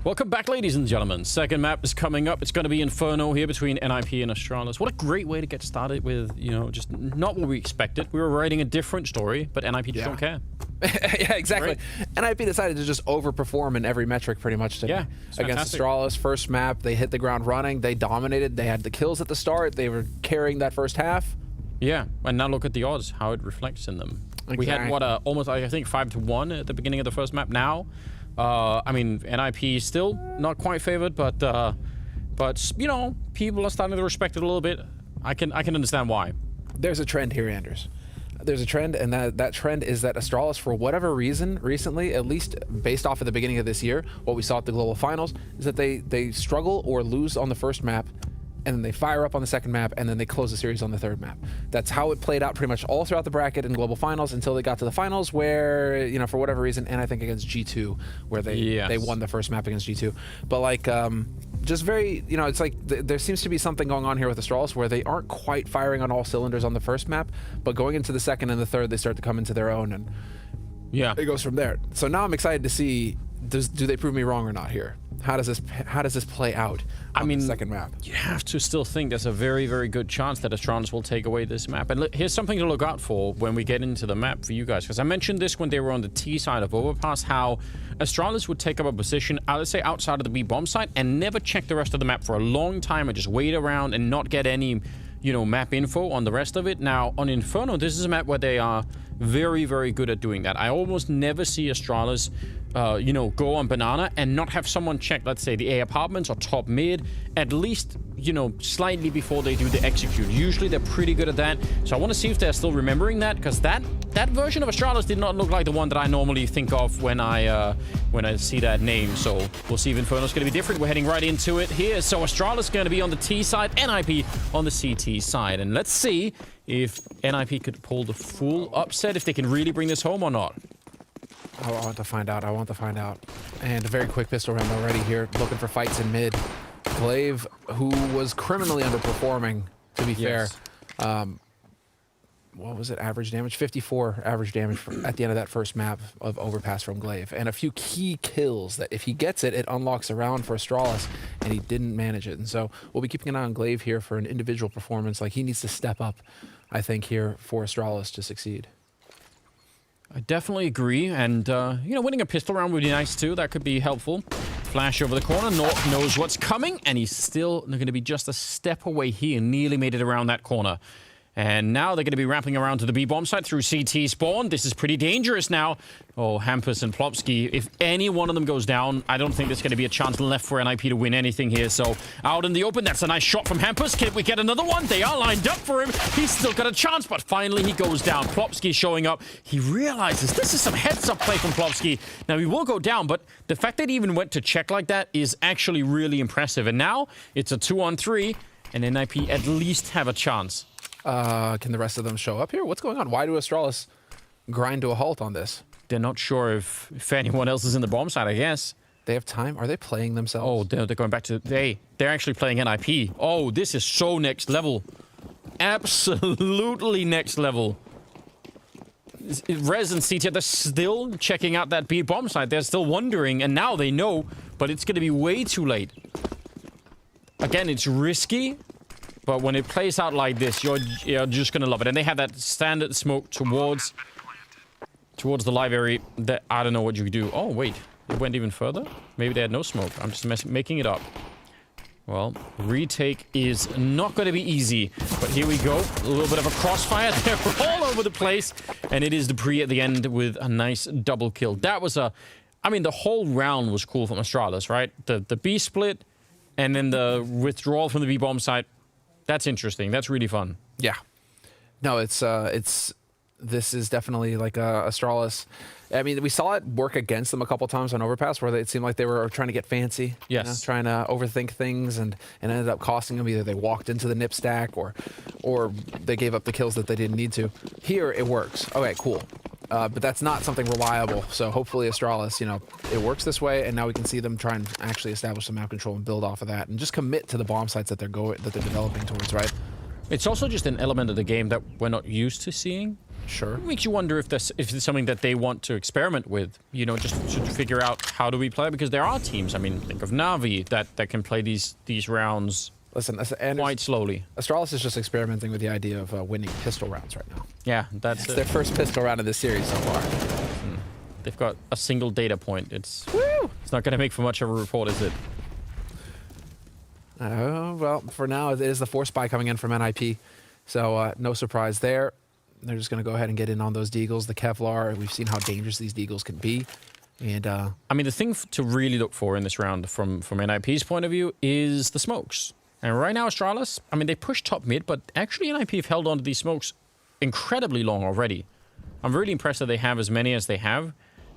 Welcome back, ladies and gentlemen. Second map is coming up. It's going to be Inferno here between NIP and ASTRALIS. What a great way to get started with, you know, just not what we expected. We were writing a different story, but NIP just don't care. Yeah, exactly. Right. NIP decided to just overperform in every metric pretty much today. Yeah, against ASTRALIS. First map, they hit the ground running. They dominated. They had the kills at the start. They were carrying that first half. Yeah, and now look at the odds, how it reflects in them. Exactly. We had, what, almost, I think, 5-1 at the beginning of the first map. Now, I mean, NIP still not quite favored, but you know, people are starting to respect it a little bit. I can understand why. There's a trend here, Anders. There's a trend, and that trend is that ASTRALIS, for whatever reason, recently, at least based off of the beginning of this year, what we saw at the global finals, is that they struggle or lose on the first map, and then they fire up on the second map, and then they close the series on the third map. That's how it played out pretty much all throughout the bracket and global finals until they got to the finals where, you know, for whatever reason, and I think against G2, where they won the first map against G2. But like, just very, you know, it's like there seems to be something going on here with ASTRALIS where they aren't quite firing on all cylinders on the first map, but going into the second and the third, they start to come into their own, and yeah, it goes from there. So now I'm excited to see, do they prove me wrong or not here? How does this play out on the second map? You have to still think there's a very, very good chance that ASTRALIS will take away this map. And here's something to look out for when we get into the map for you guys, because I mentioned this when they were on the T side of Overpass, how ASTRALIS would take up a position, let's say outside of the B bomb site, and never check the rest of the map for a long time and just wait around and not get any, you know, map info on the rest of it. Now, on Inferno, this is a map where they are very, very good at doing that. I almost never see ASTRALIS you know, go on banana and not have someone check, let's say, the A apartments or top mid, at least, you know, slightly before they do the execute. Usually they're pretty good at that. So I want to see if they're still remembering that, because that version of ASTRALIS did not look like the one that I normally think of when I see that name. So we'll see if Inferno's going to be different. We're heading right into it here. So ASTRALIS going to be on the T side, NIP on the CT side. And let's see if NIP could pull the full upset, if they can really bring this home or not. I want to find out. I want to find out. And a very quick pistol round already here, looking for fights in mid. Glaive, who was criminally underperforming, to be fair. What was it? Average damage? 54 average damage at the end of that first map of Overpass from Glaive. And a few key kills that if he gets it, it unlocks a round for ASTRALIS, and he didn't manage it. And so we'll be keeping an eye on Glaive here for an individual performance. Like, he needs to step up, I think, here for ASTRALIS to succeed. I definitely agree, and, you know, winning a pistol round would be nice, too. That could be helpful. Flash over the corner. North knows what's coming, and he's still going to be just a step away here. Nearly made it around that corner. And now they're going to be wrapping around to the B-bomb site through CT spawn. This is pretty dangerous now. Oh, Hampus and Plopsky. If any one of them goes down, I don't think there's going to be a chance left for NIP to win anything here. So out in the open, that's a nice shot from Hampus. Can we get another one? They are lined up for him. He's still got a chance, but finally he goes down. Plopsky showing up. He realizes this is some heads-up play from Plopsky. Now, he will go down, but the fact that he even went to check like that is actually really impressive. And now it's a 2-on-3, and NIP at least have a chance. Can the rest of them show up here? What's going on? Why do ASTRALIS grind to a halt on this? They're not sure if anyone else is in the bomb site, I guess. They have time? Are they playing themselves? Oh, they're going back to... They're actually playing NIP. Oh, this is so next level. Absolutely next level. Rez and CT, they're still checking out that B bomb site. They're still wondering, and now they know, but it's going to be way too late. Again, it's risky. But when it plays out like this, you're just going to love it. And they have that standard smoke towards the live area that I don't know what you could do. Oh, wait. It went even further? Maybe they had no smoke. I'm just making it up. Well, retake is not going to be easy. But here we go. A little bit of a crossfire. They're all over the place. And it is Dupree at the end with a nice double kill. That was a... I mean, the whole round was cool from ASTRALIS, right? The B split and then the withdrawal from the B bomb site. That's interesting. That's really fun. Yeah. No, this is definitely like ASTRALIS. I mean, we saw it work against them a couple times on Overpass where it seemed like they were trying to get fancy. Yes. You know, trying to overthink things and ended up costing them. Either they walked into the nip stack or they gave up the kills that they didn't need to. Here, it works. Okay, cool. But that's not something reliable. So hopefully ASTRALIS, you know, it works this way, and now we can see them try and actually establish some map control and build off of that, and just commit to the bomb sites that they're developing towards, right? It's also just an element of the game that we're not used to seeing. Sure. It makes you wonder if it's something that they want to experiment with, you know, just to figure out how do we play, because there are teams, I mean, think of Na'Vi that can play these rounds quite slowly. Astralis is just experimenting with the idea of winning pistol rounds right now. Yeah, that's their first pistol round of this series so far. They've got a single data point. It's not going to make for much of a report, is it? Well, for now, it is the force buy coming in from NIP, so no surprise there. They're just going to go ahead and get in on those deagles, the Kevlar. We've seen how dangerous these deagles can be. And I mean, the thing to really look for in this round from NIP's point of view is the smokes. And right now, Astralis, I mean, they pushed top mid, but actually NIP have held on to these smokes incredibly long already. I'm really impressed that they have as many as they have.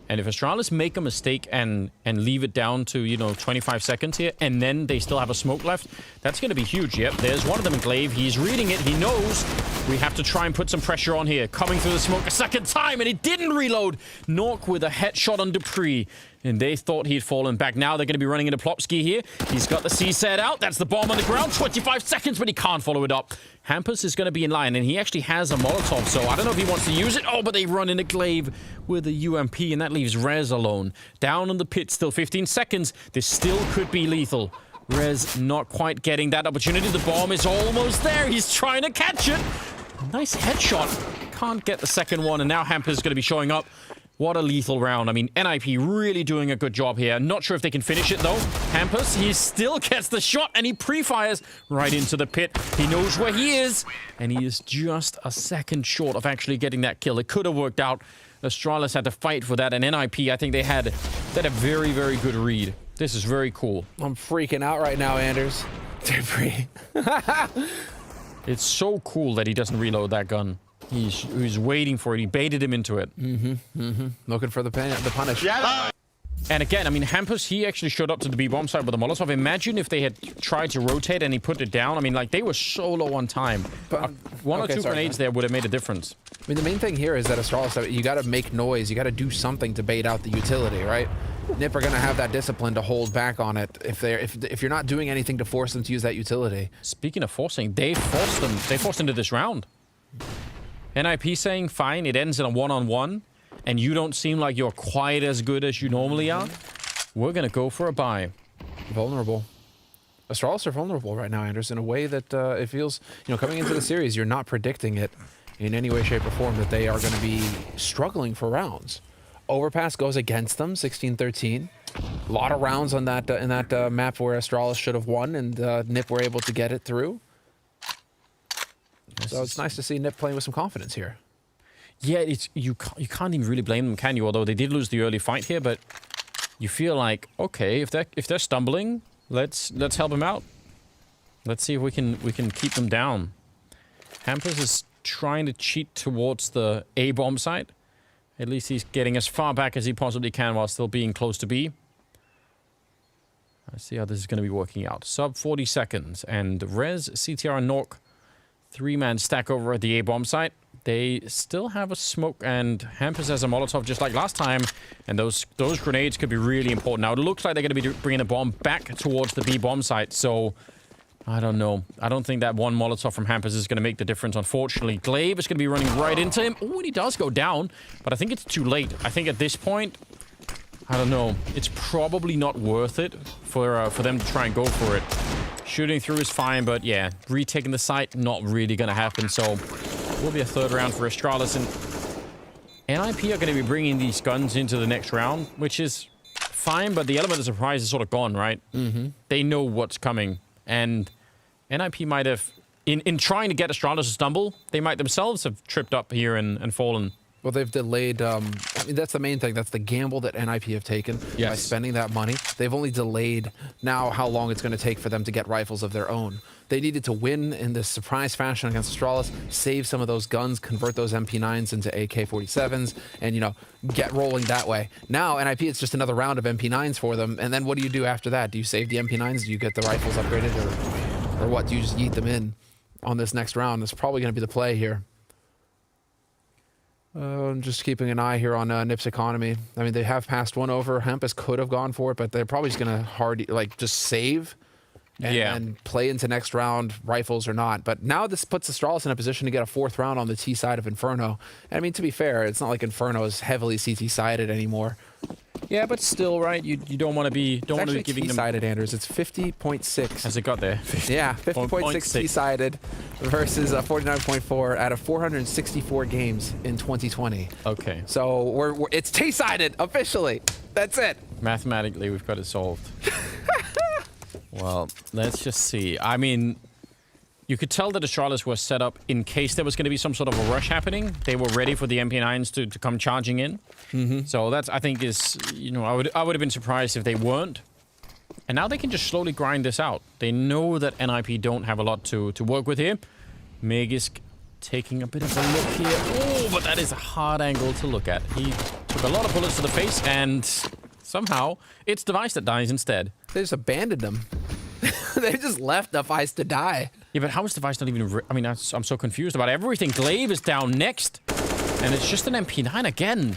And if Astralis make a mistake and leave it down to, you know, 25 seconds here, and then they still have a smoke left, that's going to be huge. Yep, there's one of them in Glaive. He's reading it. He knows we have to try and put some pressure on here. Coming through the smoke a second time, and he didn't reload. Nork with a headshot on Dupree. And they thought he'd fallen back. Now they're going to be running into Plopsky here. He's got the C-set out. That's the bomb on the ground. 25 seconds, but he can't follow it up. Hampus is going to be in line, and he actually has a Molotov, so I don't know if he wants to use it. Oh, but they run into Glaive with a UMP, and that leaves Rez alone. Down in the pit, still 15 seconds. This still could be lethal. Rez not quite getting that opportunity. The bomb is almost there. He's trying to catch it. Nice headshot. Can't get the second one, and now Hampus is going to be showing up. What a lethal round. I mean, NIP really doing a good job here. Not sure if they can finish it, though. Hampus, he still gets the shot, and he pre-fires right into the pit. He knows where he is, and he is just a second short of actually getting that kill. It could have worked out. Astralis had to fight for that, and NIP, I think they had a very, very good read. This is very cool. I'm freaking out right now, Anders. It's so cool that he doesn't reload that gun. He's waiting for it. He baited him into it. Looking for the punish. Yeah. And again, I mean, Hampus, he actually showed up to the B bomb site with a Molotov. Imagine if they had tried to rotate and he put it down. I mean, like, they were so low on time. One or two grenades there would have made a difference. I mean, the main thing here is that Astralis, you got to make noise. You got to do something to bait out the utility, right? NIP are going to have that discipline to hold back on it if you're not doing anything to force them to use that utility. Speaking of forcing, they forced into this round. NIP saying, fine, it ends in a one-on-one, and you don't seem like you're quite as good as you normally are. We're going to go for a buy. Vulnerable. Astralis are vulnerable right now, Anders, in a way that it feels, you know, coming into the series, you're not predicting it in any way, shape, or form that they are going to be struggling for rounds. Overpass goes against them, 16-13. A lot of rounds on that in that map where Astralis should have won, and NIP were able to get it through. So it's nice to see NIP playing with some confidence here. Yeah, you can't even really blame them, can you? Although they did lose the early fight here, but you feel like, okay, if they're stumbling, let's help them out. Let's see if we can keep them down. Hampus is trying to cheat towards the A bomb site. At least he's getting as far back as he possibly can while still being close to B. Let's see how this is going to be working out. Sub 40 seconds, and Rez, CTR, and Nork. Three-man stack over at the A-bomb site. They still have a smoke, and Hampus has a Molotov just like last time, and those grenades could be really important. Now, it looks like they're going to be bringing the bomb back towards the B-bomb site, so I don't know. I don't think that one Molotov from Hampus is going to make the difference, unfortunately. Glaive is going to be running right into him. Oh, and he does go down, but I think it's too late. I think at this point, I don't know. It's probably not worth it for them to try and go for it. Shooting through is fine, but yeah, retaking the site, not really going to happen. So, will be a third round for Astralis. And NIP are going to be bringing these guns into the next round, which is fine, but the element of surprise is sort of gone, right? They know what's coming. And NIP might have, in trying to get Astralis to stumble, they might themselves have tripped up here and fallen. Well, they've delayed, I mean, that's the main thing. That's the gamble that NIP have taken by spending that money. They've only delayed now how long it's going to take for them to get rifles of their own. They needed to win in this surprise fashion against Astralis, save some of those guns, convert those MP9s into AK-47s, and, you know, get rolling that way. Now, NIP, it's just another round of MP9s for them, and then what do you do after that? Do you save the MP9s? Do you get the rifles upgraded, or what? Do you just yeet them in on this next round? That's probably going to be the play here. I'm just keeping an eye here on NIP's economy. I mean, they have passed one over. Hampus could have gone for it, but they're probably just going to just save and play into next round rifles or not. But now this puts Astralis in a position to get a 4th round on the T side of Inferno. And I mean, to be fair, it's not like Inferno is heavily CT sided anymore. Yeah, but still, right? You don't want to be giving them T-sided, Anders. It's 50.6. Has it got there? Yeah, 50.6 T-sided versus 49.4 out of 464 games in 2020. Okay. So it's T-sided officially. That's it. Mathematically, we've got it solved. Well, let's just see. I mean, you could tell that Astralis was set up in case there was going to be some sort of a rush happening. They were ready for the MP9s to come charging in. So that's, I think, is, you know, I would have been surprised if they weren't. And now they can just slowly grind this out. They know that NIP don't have a lot to work with here. Magisk taking a bit of a look here. Oh, but that is a hard angle to look at. He took a lot of bullets to the face, and somehow it's Device that dies instead. They just abandoned him. They just left Device to die. Yeah, but how is Device not even... I mean, I'm so confused about everything. Glaive is down next, and it's just an MP9 again.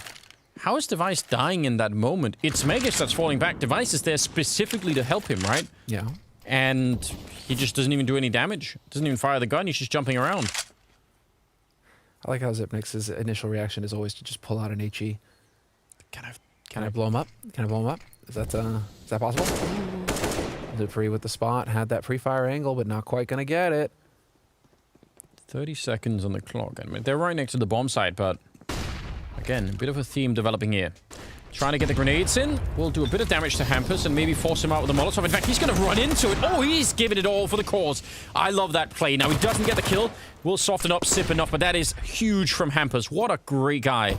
How is Device dying in that moment? It's Magisk that's falling back. Device is there specifically to help him, right? Yeah. And he just doesn't even do any damage. Doesn't even fire the gun. He's just jumping around. I like how Zipnix's initial reaction is always to just pull out an HE. Can I blow him up? Can I blow him up? Is that possible? Dupree with the spot. Had that pre-fire angle, but not quite going to get it. 30 seconds on the clock. I mean, they're right next to the bomb site, but... Again, a bit of a theme developing here. Trying to get the grenades in. We'll do a bit of damage to Hampus and maybe force him out with a Molotov. In fact, he's going to run into it. Oh, he's giving it all for the cause. I love that play. Now, he doesn't get the kill. We'll soften up, sip enough, but that is huge from Hampus. What a great guy.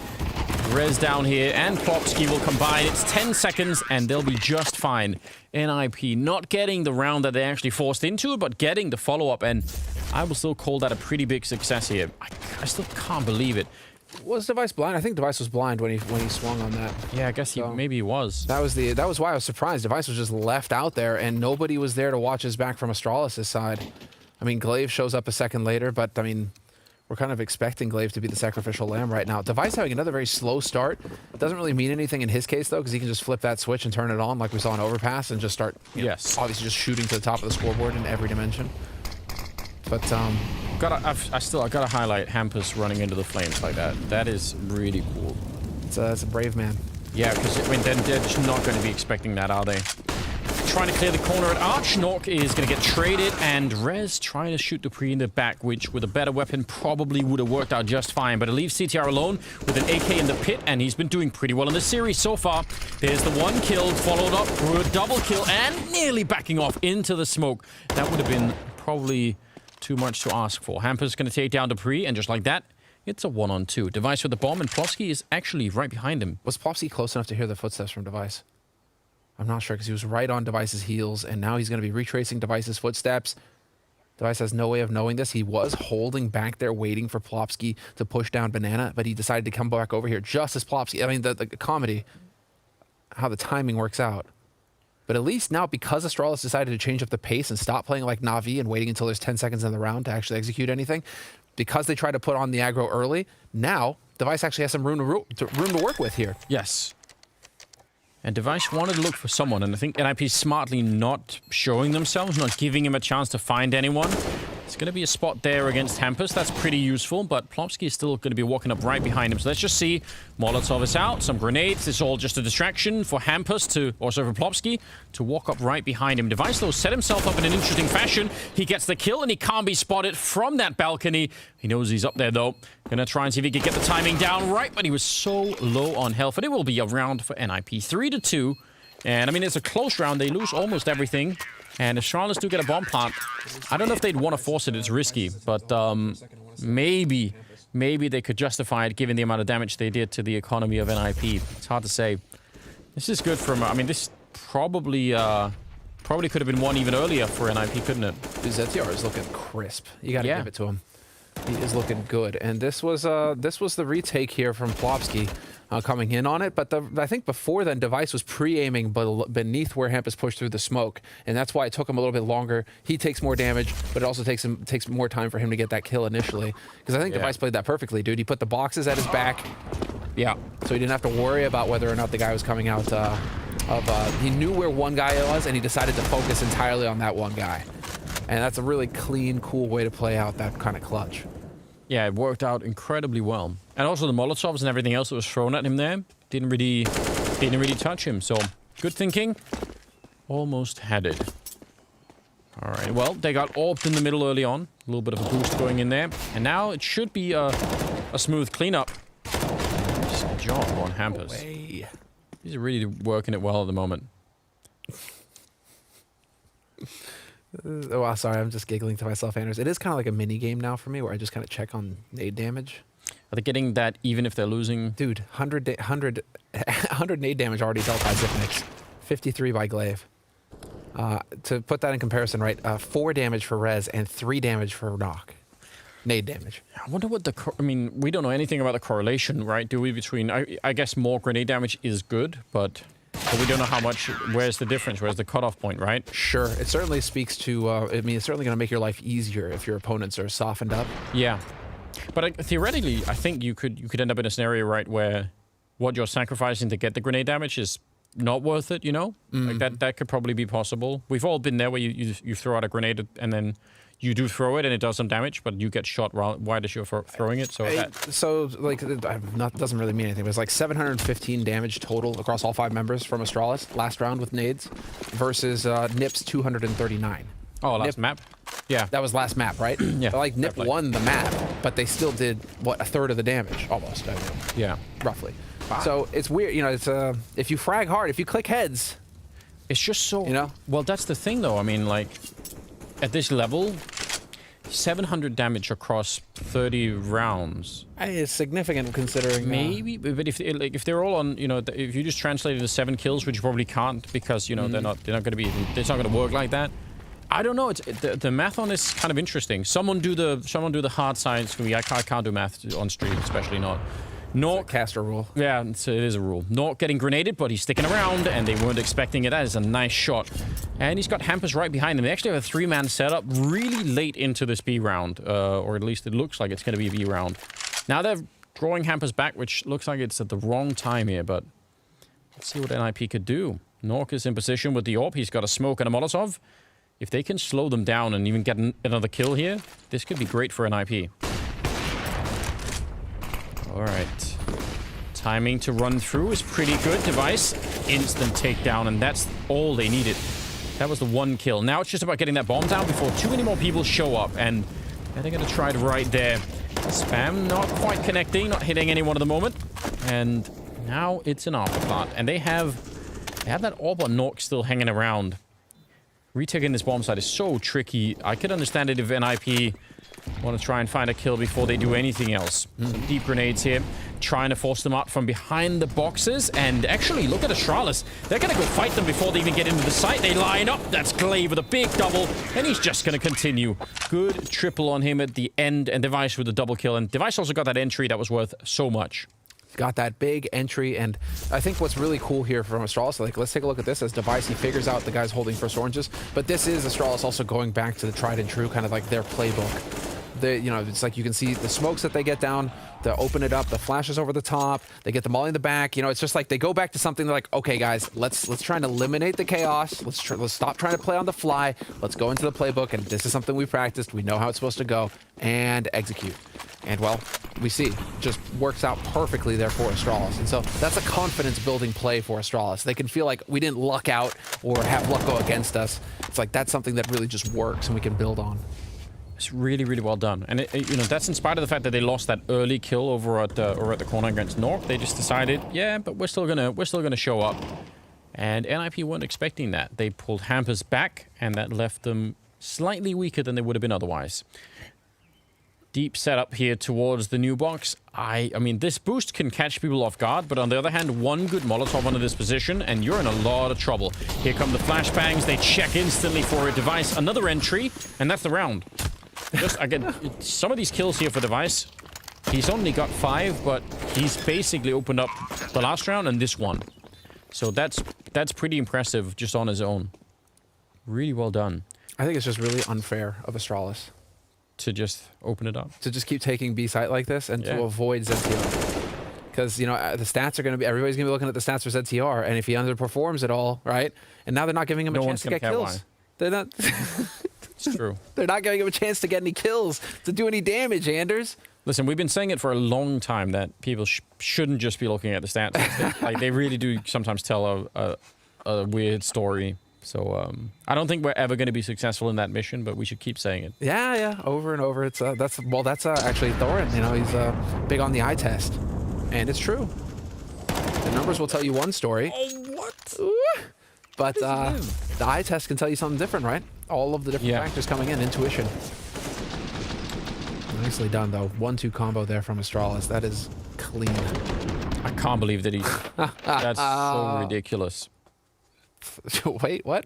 Rez down here, and Plopsky will combine. It's 10 seconds, and they'll be just fine. NIP not getting the round that they actually forced into it, but getting the follow-up, and I will still call that a pretty big success here. I still can't believe it. Was Device blind? I think Device was blind when he swung on that. Yeah, I guess maybe he was. That was why I was surprised. Device was just left out there, and nobody was there to watch his back from Astralis' side. I mean, Glaive shows up a second later, but I mean, we're kind of expecting Glaive to be the sacrificial lamb right now. Device having another very slow start doesn't really mean anything in his case though, because he can just flip that switch and turn it on like we saw in Overpass and just start, obviously just shooting to the top of the scoreboard in every dimension. But I gotta highlight Hampus running into the flames like that. That is really cool. It's a brave man. Yeah, because I mean, they're just not going to be expecting that, are they? Trying to clear the corner at Arch. Nork is going to get traded, and Rez trying to shoot Dupree in the back, which with a better weapon probably would have worked out just fine. But it leaves CTR alone with an AK in the pit, and he's been doing pretty well in the series so far. There's the one kill, followed up with a double kill, and nearly backing off into the smoke. That would have been probably too much to ask for. Hampus going to take down Dupree, and just like that, it's a 1-on-2. Device with the bomb, and Plofsky is actually right behind him. Was Plofsky close enough to hear the footsteps from Device? I'm not sure, because he was right on Device's heels, and now he's going to be retracing Device's footsteps. Device has no way of knowing this. He was holding back there, waiting for Plopsky to push down Banana, but he decided to come back over here just as Plopsky... I mean, the comedy, how the timing works out. But at least now, because Astralis decided to change up the pace and stop playing like Na'Vi and waiting until there's 10 seconds in the round to actually execute anything, because they tried to put on the aggro early, now Device actually has some room to work with here. Yes. And Device wanted to look for someone, and I think NIP smartly not showing themselves, not giving him a chance to find anyone. It's going to be a spot there against Hampus. That's pretty useful, but Plopsky is still going to be walking up right behind him. So let's just see. Molotov is out, some grenades. It's all just a distraction for Hampus to, also for Plopsky, to walk up right behind him. Device, though, set himself up in an interesting fashion. He gets the kill, and he can't be spotted from that balcony. He knows he's up there, though. Gonna try and see if he can get the timing down right, but he was so low on health. And it will be a round for NIP, 3-2. And, I mean, it's a close round. They lose almost everything. And if Astralis do get a bomb plant, I don't know if they'd want to force it. It's risky. But maybe they could justify it given the amount of damage they did to the economy of NIP. It's hard to say. This is good for him. I mean, this probably could have been won even earlier for NIP, couldn't it? ZTR is looking crisp. You got to give it to him. He is looking good. And this was the retake here from Plopsky. Coming in on it, but I think before then, Device was pre-aiming beneath where Hampus pushed through the smoke, and that's why it took him a little bit longer. He takes more damage, but it also takes more time for him to get that kill initially, because I think Device played that perfectly, dude. He put the boxes at his back, so he didn't have to worry about whether or not the guy was coming out He knew where one guy was, and he decided to focus entirely on that one guy. And that's a really clean, cool way to play out that kind of clutch. Yeah, it worked out incredibly well. And also the Molotovs and everything else that was thrown at him there didn't really touch him. So good thinking. Almost had it. All right. Well, they got orbed in the middle early on. A little bit of a boost going in there. And now it should be a smooth cleanup. Just a job on Hampers. He's really working it well at the moment. Oh, sorry, I'm just giggling to myself, Anders. It is kind of like a mini game now for me, where I just kind of check on nade damage. Are they getting that even if they're losing? Dude, 100 nade damage already dealt by Zipnix, 53 by Glaive. To put that in comparison, right? 4 damage for Rez and 3 damage for Knock. Nade damage. I wonder what I mean, we don't know anything about the correlation, right? Do we? Between I guess more grenade damage is good, but we don't know how much. Where's the difference? Where's the cutoff point, right? Sure. It certainly speaks to, I mean, it's certainly going to make your life easier if your opponents are softened up. Yeah. But theoretically, I think you could end up in a scenario, right, where what you're sacrificing to get the grenade damage is not worth it, you know? Like that could probably be possible. We've all been there where you throw out a grenade and then you do throw it and it does some damage, but you get shot wide as you're throwing it. So Not doesn't really mean anything, but it's like 715 damage total across all 5 members from Astralis last round with nades versus Nip's 239. Oh, last map? Yeah. That was last map, right? Yeah. But like Nip won the map, but they still did, what, a third of the damage, almost. I mean, yeah. Roughly. Wow. So it's weird, you know, it's if you frag hard, if you click heads. It's just so... You know? Well, that's the thing, though. I mean, like, at this level, 700 damage across 30 rounds. It's significant considering... Maybe, but if they're all on, you know, if you just translate it to 7 kills, which you probably can't because, you know, they're not going to be... It's not going to work like that. I don't know. The math on this is kind of interesting. Someone do the hard science for me. I can't do math on stream, especially not. Nork, caster rule. Yeah, it is a rule. Nork getting grenaded, but he's sticking around, and they weren't expecting it. That is a nice shot. And he's got Hampers right behind him. They actually have a 3-man setup really late into this B round, or at least it looks like it's going to be a B round. Now they're drawing Hampers back, which looks like it's at the wrong time here, but let's see what NIP could do. Nork is in position with the AWP. He's got a smoke and a Molotov. If they can slow them down and even get another kill here, this could be great for NIP. All right. Timing to run through is pretty good. Device, instant takedown, and that's all they needed. That was the 1 kill. Now it's just about getting that bomb down before too many more people show up, and they're going to try it right there. Spam not quite connecting, not hitting anyone at the moment, and now it's an afterplant. And they have that AWP on Nork still hanging around. Retaking this bomb site is so tricky. I could understand it if NIP want to try and find a kill before they do anything else. Some deep grenades here, trying to force them out from behind the boxes. And actually, look at Astralis. They're going to go fight them before they even get into the site. They line up. That's Glaive with a big double, and he's just going to continue. Good triple on him at the end, and Device with a double kill. And Device also got that entry that was worth so much. Got that big entry, and I think what's really cool here from Astralis, like, let's take a look at this as Device. He figures out the guy's holding first oranges, but this is Astralis also going back to the tried and true, kind of like their playbook. You know, it's like you can see the smokes that they get down, they open it up, the flashes over the top, they get the molly in the back. You know, it's just like they go back to something. They're like, okay, guys, let's try and eliminate the chaos. Let's stop trying to play on the fly. Let's go into the playbook, and this is something we practiced. We know how it's supposed to go, and execute. And well, we see just works out perfectly there for Astralis. And so that's a confidence-building play for Astralis. They can feel like we didn't luck out or have luck go against us. It's like that's something that really just works and we can build on. It's really, really well done. And, you know, that's in spite of the fact that they lost that early kill over at the corner against Nork. They just decided, yeah, but we're still gonna show up. And NIP weren't expecting that. They pulled Hampers back, and that left them slightly weaker than they would have been otherwise. Deep setup here towards the new box. I mean, this boost can catch people off guard, but on the other hand, one good Molotov under this position, and you're in a lot of trouble. Here come the flashbangs. They check instantly for a Device. Another entry, and that's the round. Just, again, some of these kills here for Device, he's only got 5, but he's basically opened up the last round and this one. So that's pretty impressive just on his own. Really well done. I think it's just really unfair of Astralis to just open it up. To just keep taking B site like this and to avoid ZTO. because you know the stats are going to be everybody's going to be looking at the stats for ZTR, and if he underperforms at all, right? And now they're not giving him a chance to get kills. Why. They're not. It's true. They're not giving him a chance to get any kills, to do any damage, Anders. Listen, we've been saying it for a long time that people shouldn't just be looking at the stats. Like they really do sometimes tell a weird story. So I don't think we're ever going to be successful in that mission, but we should keep saying it. Yeah, over and over. It's that's actually Thorin. You know, he's big on the eye test, and it's true. The numbers will tell you one story. Oh, what? But the eye test can tell you something different, right? All of the different factors coming in, intuition. Nicely done, though. 1-2 combo there from Astralis. That is clean. I can't believe that he's... That's so ridiculous. Wait, what?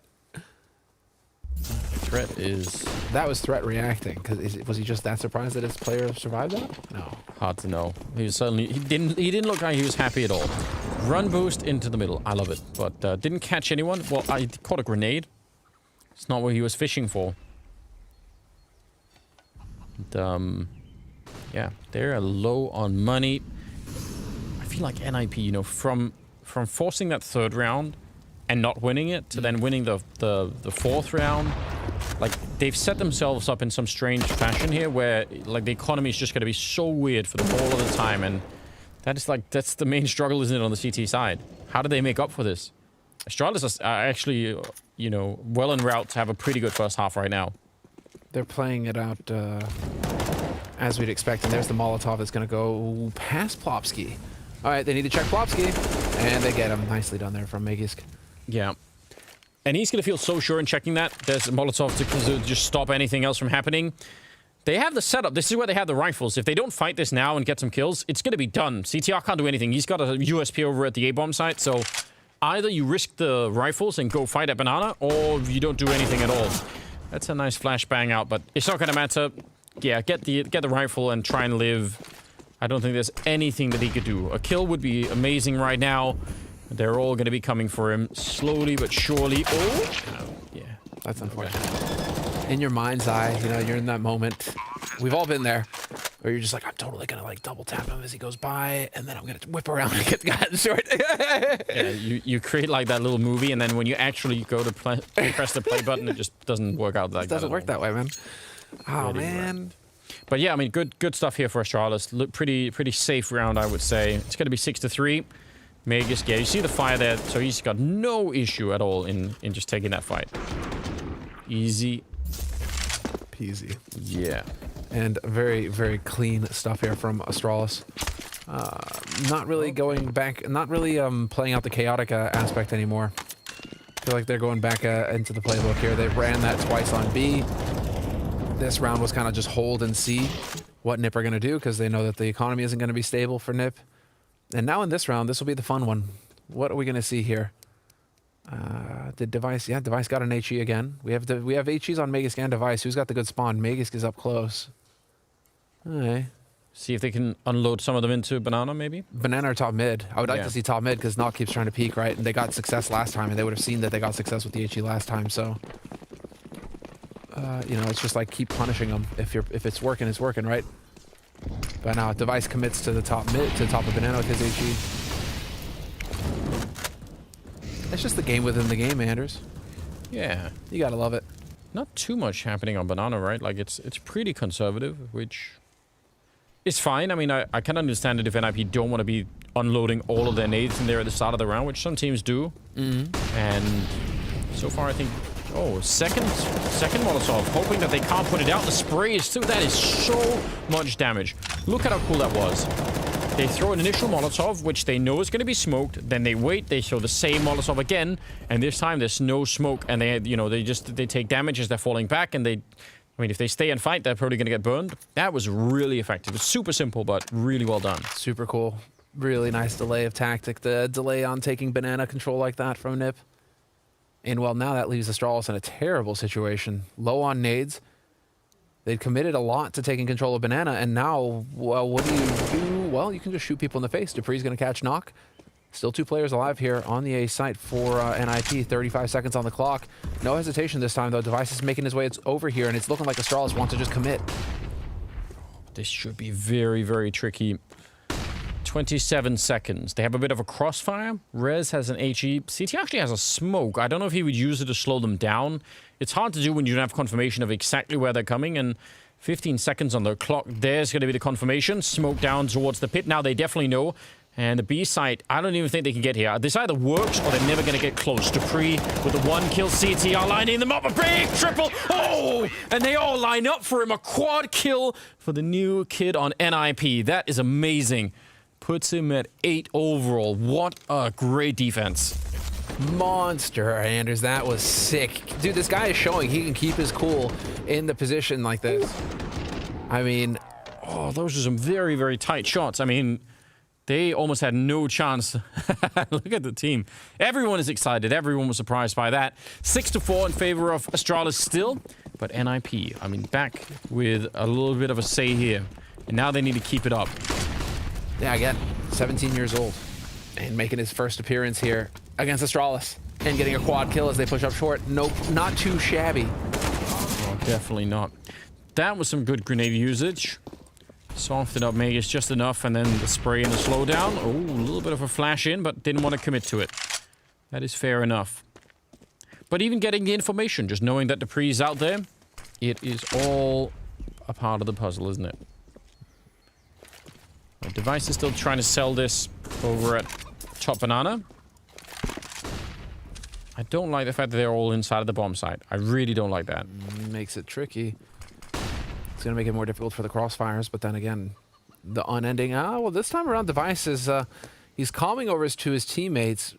Threat is... That was threat reacting. Because was he just that surprised that his player survived that? No. Hard to know. He was certainly... He didn't look like he was happy at all. Run boost into the middle. I love it. But didn't catch anyone. Well, I caught a grenade. It's not what he was fishing for. And, yeah, they're low on money. I feel like NIP, you know, from forcing that third round and not winning it to then winning the fourth round, like they've set themselves up in some strange fashion here where like the economy is just going to be so weird for them all of the time, and that is like that's the main struggle, isn't it, on the CT side? How do they make up for this? Astralis are actually, you know, well en route to have a pretty good first half right now. They're playing it out as we'd expect, and there's the Molotov that's going to go past Plopsky. All right, they need to check Plopsky, and they get him. Nicely done there from Magisk. Yeah. And he's going to feel so sure in checking that. There's a Molotov to just stop anything else from happening. They have the setup. This is where they have the rifles. If they don't fight this now and get some kills, it's going to be done. CTR can't do anything. He's got a USP over at the A-bomb site, so either you risk the rifles and go fight at Banana, or you don't do anything at all. That's a nice flashbang out, but it's not going to matter. Yeah, get the rifle and try and live. I don't think there's anything that he could do. A kill would be amazing right now. They're all going to be coming for him slowly but surely. Oh, yeah. That's unfortunate. In your mind's eye, you know, you're in that moment. We've all been there. Where you're just like, I'm totally going to like double tap him as he goes by, and then I'm going to whip around and get the guy in the sword. Yeah, you create like that little movie, and then when you actually go to press the play button, it just doesn't work out like that. It doesn't work that way, man. Oh, man. But yeah, I mean, good stuff here for Astralis. Look, pretty safe round, I would say. It's going to be 6-3. Magisk, yeah, you see the fire there, so he's got no issue at all in just taking that fight. Easy peasy. Yeah. And very, very clean stuff here from Astralis. Not really going back, not really playing out the chaotic aspect anymore. I feel like they're going back into the playbook here. They ran that twice on B. This round was kind of just hold and see what NIP are going to do, because they know that the economy isn't going to be stable for NIP. And now in this round, this will be the fun one. What are we going to see here? Did Device? Yeah, Device got an HE again. We have HEs on Magisk and Device. Who's got the good spawn? Magisk is up close. All right. See if they can unload some of them into Banana, maybe? Banana or top mid. I would like to see top mid, because Knock keeps trying to peek, right? And they got success last time, and they would have seen that they got success with the HE last time, so... you know, it's just like keep punishing them. If it's working, it's working, right? But now Device commits to the top mid, to the top of Banana with his HE. It's just the game within the game, Anders. Yeah. You gotta love it. Not too much happening on Banana, right? Like, it's pretty conservative, which is fine. I mean, I can understand it if NIP don't want to be unloading all of their nades in there at the start of the round, which some teams do. Mm-hmm. And so far, I think... Oh, second Molotov, hoping that they can't put it out. The spray is too... That is so much damage. Look at how cool that was. They throw an initial Molotov, which they know is going to be smoked. Then they wait, they throw the same Molotov again, and this time there's no smoke, and they, you know, they take damage as they're falling back, and they... I mean, if they stay and fight, they're probably going to get burned. That was really effective. It's super simple, but really well done. Super cool. Really nice delay of tactic. The delay on taking Banana control like that from NIP. And well, now that leaves Astralis in a terrible situation. Low on nades. They'd committed a lot to taking control of Banana, and now, well, what do you do? Well, you can just shoot people in the face. Dupree's going to catch Knock. Still 2 players alive here on the A site for NIP. 35 seconds on the clock. No hesitation this time, though. Device is making his way over here, and it's looking like Astralis wants to just commit. This should be very, very tricky. 27 seconds. They have a bit of a crossfire. Rez has an HE. CT actually has a smoke. I don't know if he would use it to slow them down. It's hard to do when you don't have confirmation of exactly where they're coming. And 15 seconds on the clock. There's going to be the confirmation. Smoke down towards the pit. Now they definitely know. And the B site, I don't even think they can get here. This either works or they're never going to get close. Dupree with the 1 kill. CTR lining them up. A big triple. Oh! And they all line up for him. A quad kill for the new kid on NIP. That is amazing. Puts him at 8 overall. What a great defense. Monster, Anders. That was sick. Dude, this guy is showing he can keep his cool in the position like this. I mean... Oh, those are some very, very tight shots. I mean... They almost had no chance. Look at the team. Everyone is excited. Everyone was surprised by that. 6-4 in favor of Astralis still. But NIP, I mean, back with a little bit of a say here. And now they need to keep it up. Yeah, again, 17 years old. And making his first appearance here against Astralis. And getting a quad kill as they push up short. Nope, not too shabby. Oh, definitely not. That was some good grenade usage. Softened up Magus just enough, and then the spray and the slowdown. Oh, a little bit of a flash in, but didn't want to commit to it. That is fair enough. But even getting the information, just knowing that Dupree's out there, it is all a part of the puzzle, isn't it? The device is still trying to sell this over at Top Banana. I don't like the fact that they're all inside of the bomb site. I really don't like that. Makes it tricky. It's going to make it more difficult for the crossfires, but then again, the unending... well, this time around, Device is... he's calming over to his teammates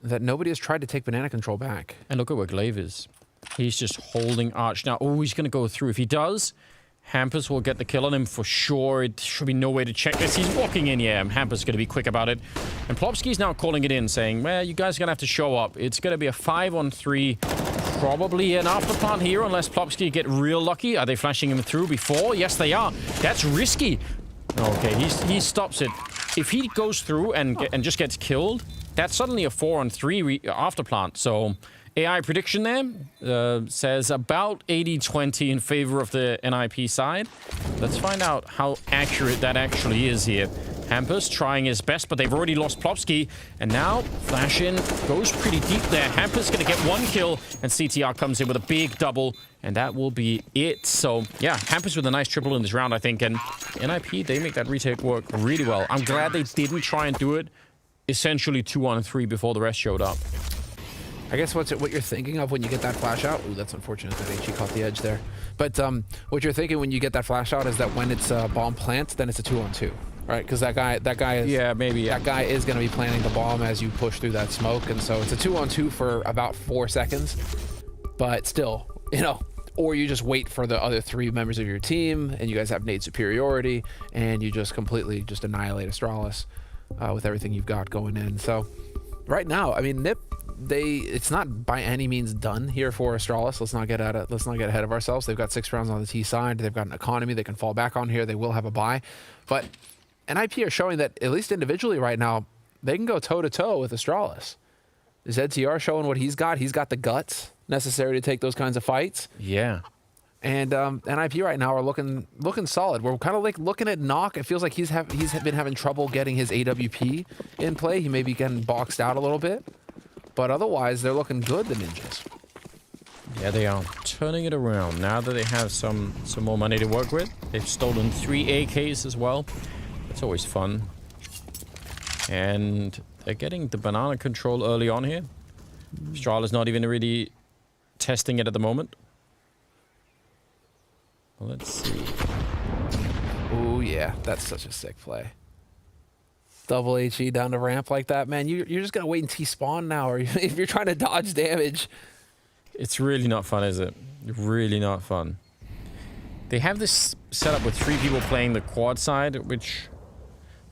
that nobody has tried to take banana control back. And look at where Glaive is. He's just holding Arch now. Oh, he's going to go through. If he does, Hampus will get the kill on him for sure. It should be no way to check this. He's walking in. Yeah, Hampus going to be quick about it. And Plopsky's now calling it in, saying, well, you guys are going to have to show up. It's going to be a 5-on-3... Probably an afterplant here, unless Plopsky get real lucky. Are they flashing him through before? Yes, they are. That's risky. Okay, he stops it. If he goes through and just gets killed, that's suddenly a 4-on-3 afterplant. So AI prediction there says about 80-20 in favor of the NIP side. Let's find out how accurate that actually is here. Hampus trying his best, but they've already lost Plopsky. And now, Flash in goes pretty deep there. Hampus going to get 1 kill, and CTR comes in with a big double, and that will be it. So, yeah, Hampus with a nice triple in this round, I think. And NIP, they make that retake work really well. I'm glad they didn't try and do it essentially 2-on-3 before the rest showed up. I guess what you're thinking of when you get that flash out... Ooh, that's unfortunate that HE caught the edge there. But what you're thinking when you get that flash out is that when it's bomb plant, then it's a 2-on-2. Right, because that guy is... Yeah, maybe, yeah. That guy is going to be planting the bomb as you push through that smoke, and so it's a 2-on-2 for about 4 seconds. But still, you know, or you just wait for the other 3 members of your team, and you guys have nade superiority, and you just completely just annihilate Astralis with everything you've got going in. So, right now, I mean, NIP, it's not by any means done here for Astralis. Let's not get ahead of ourselves. They've got 6 rounds on the T side. They've got an economy they can fall back on here. They will have a bye, but NIP are showing that, at least individually right now, they can go toe-to-toe with Astralis. ZTR showing what he's got. He's got the guts necessary to take those kinds of fights. Yeah. And NIP right now are looking solid. We're kind of like looking at Knock. It feels like he's been having trouble getting his AWP in play. He may be getting boxed out a little bit. But otherwise, they're looking good, the Ninjas. Yeah, they are turning it around. Now that they have some more money to work with. They've stolen 3 AKs as well. It's always fun. And they're getting the banana control early on here. Astralis not even really testing it at the moment. Well, let's see. Oh yeah, that's such a sick play. Double HE down the ramp like that, man. You're just gonna wait and T-spawn now, or if you're trying to dodge damage. It's really not fun, is it? Really not fun. They have this setup with 3 people playing the quad side, which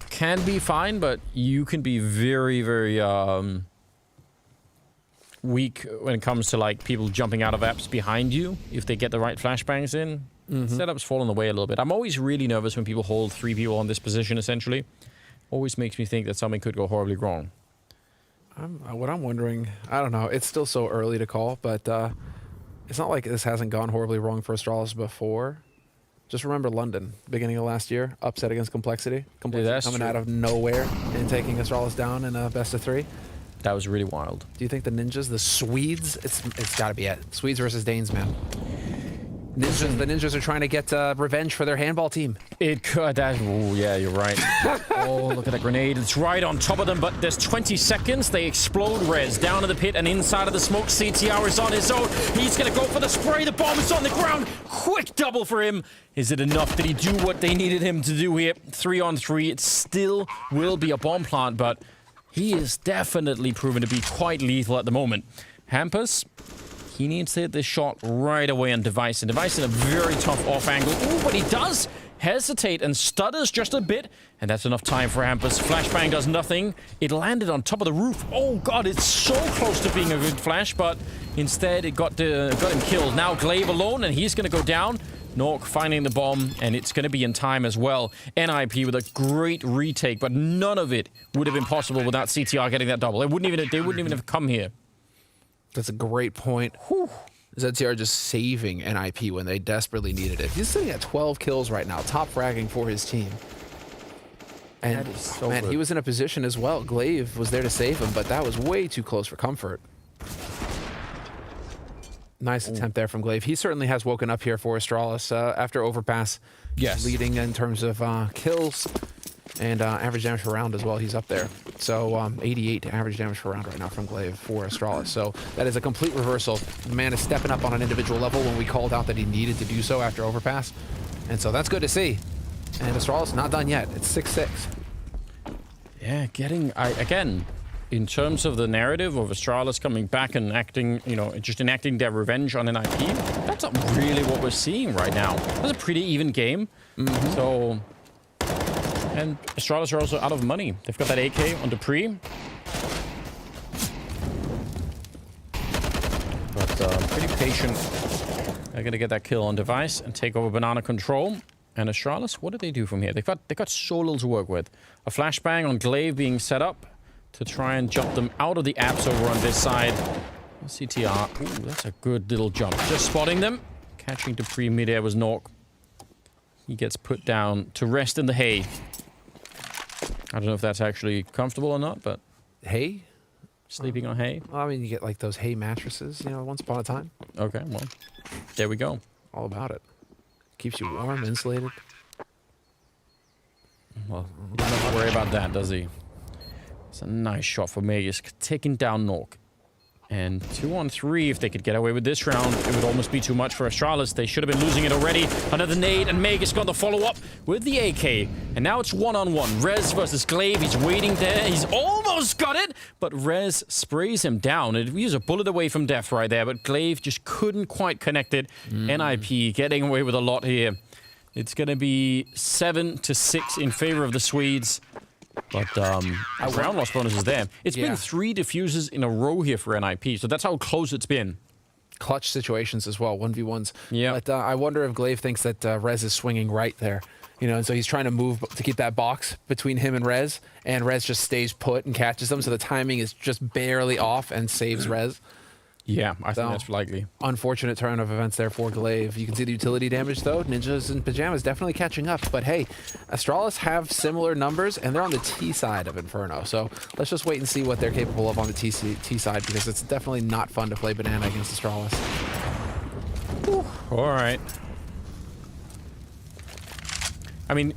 can be fine, but you can be very, very weak when it comes to like people jumping out of apps behind you if they get the right flashbangs in. Setup's fallen away a little bit. I'm always really nervous when people hold 3 people on this position, essentially. Always makes me think that something could go horribly wrong. What I'm wondering, I don't know, it's still so early to call, but it's not like this hasn't gone horribly wrong for Astralis before. Just remember London, beginning of last year, upset against Complexity. Complexity coming true. out of nowhere and taking Astralis down in a best of 3. That was really wild. Do you think the Ninjas, the Swedes, it's got to be it. Swedes versus Danes, man. The Ninjas are trying to get revenge for their handball team. It could. Oh, yeah, you're right. Oh, look at that grenade. It's right on top of them, but there's 20 seconds. They explode Rez down in the pit and inside of the smoke. CTR is on his own. He's going to go for the spray. The bomb is on the ground. Quick double for him. Is it enough? Did he do what they needed him to do here? 3-on-3. It still will be a bomb plant, but he is definitely proven to be quite lethal at the moment. Hampus, he needs to hit this shot right away on Device. And Device in a very tough off angle. Ooh, but he does hesitate and stutters just a bit. And that's enough time for Hampus. Flashbang does nothing. It landed on top of the roof. Oh, God, it's so close to being a good flash, but instead it got him killed. Now Glaive alone, and he's going to go down. Nork finding the bomb, and it's going to be in time as well. NIP with a great retake, but none of it would have been possible without CTR getting that double. They wouldn't even have come here. That's a great point. Whew. ZTR just saving NIP when they desperately needed it. He's sitting at 12 kills right now, top fragging for his team. And that is so man, good. he was in a position as well. Glaive was there to save him, but that was way too close for comfort. Nice attempt there from Glaive. He certainly has woken up here for Astralis after Overpass. Yes. Leading in terms of kills and average damage per round as well. He's up there. So 88 average damage per round right now from Glaive for Astralis. So that is a complete reversal. The man is stepping up on an individual level when we called out that he needed to do so after Overpass. And so that's good to see. And Astralis not done yet. It's 6-6. Yeah, again, in terms of the narrative of Astralis coming back and acting, just enacting their revenge on NIP, that's not really what we're seeing right now. That's a pretty even game. Mm-hmm. So, and Astralis are also out of money. They've got that AK on Dupree. But pretty patient. They're going to get that kill on Device and take over banana control. And Astralis, what do they do from here? They've got so little to work with. A flashbang on Glaive being set up to try and jump them out of the apps over on this side. CTR. Ooh, that's a good little jump. Just spotting them. Catching Dupree midair was Nork. He gets put down to rest in the hay. I don't know if that's actually comfortable or not, but... Hay? Sleeping on hay? Well, I mean, you get like those hay mattresses, once upon a time. Okay, well, there we go. All about it. Keeps you warm, insulated. Well, he doesn't have to worry about that, does he? It's a nice shot for Magus, taking down Nork. And 2-on-3, if they could get away with this round, it would almost be too much for Astralis. They should have been losing it already. Another nade, and Magus got the follow-up with the AK. And now it's 1-on-1. Rez versus Glaive. He's waiting there. He's almost got it, but Rez sprays him down. He was a bullet away from death right there, but Glaive just couldn't quite connect it. NIP getting away with a lot here. It's going to be 7-6 in favor of the Swedes. But round loss bonus is there. It's been 3 diffuses in a row here for NIP, so that's how close it's been. Clutch situations as well, 1v1s. Yeah. But I wonder if Glaive thinks that Rez is swinging right there. And so he's trying to move to keep that box between him and Rez just stays put and catches them, so the timing is just barely off and saves Rez. Yeah, I think that's likely. Unfortunate turn of events there for Glaive. You can see the utility damage, though. Ninjas in Pajamas definitely catching up. But hey, Astralis have similar numbers, and they're on the T side of Inferno. So let's just wait and see what they're capable of on the T side, because it's definitely not fun to play Banana against Astralis. Whew. All right. I mean...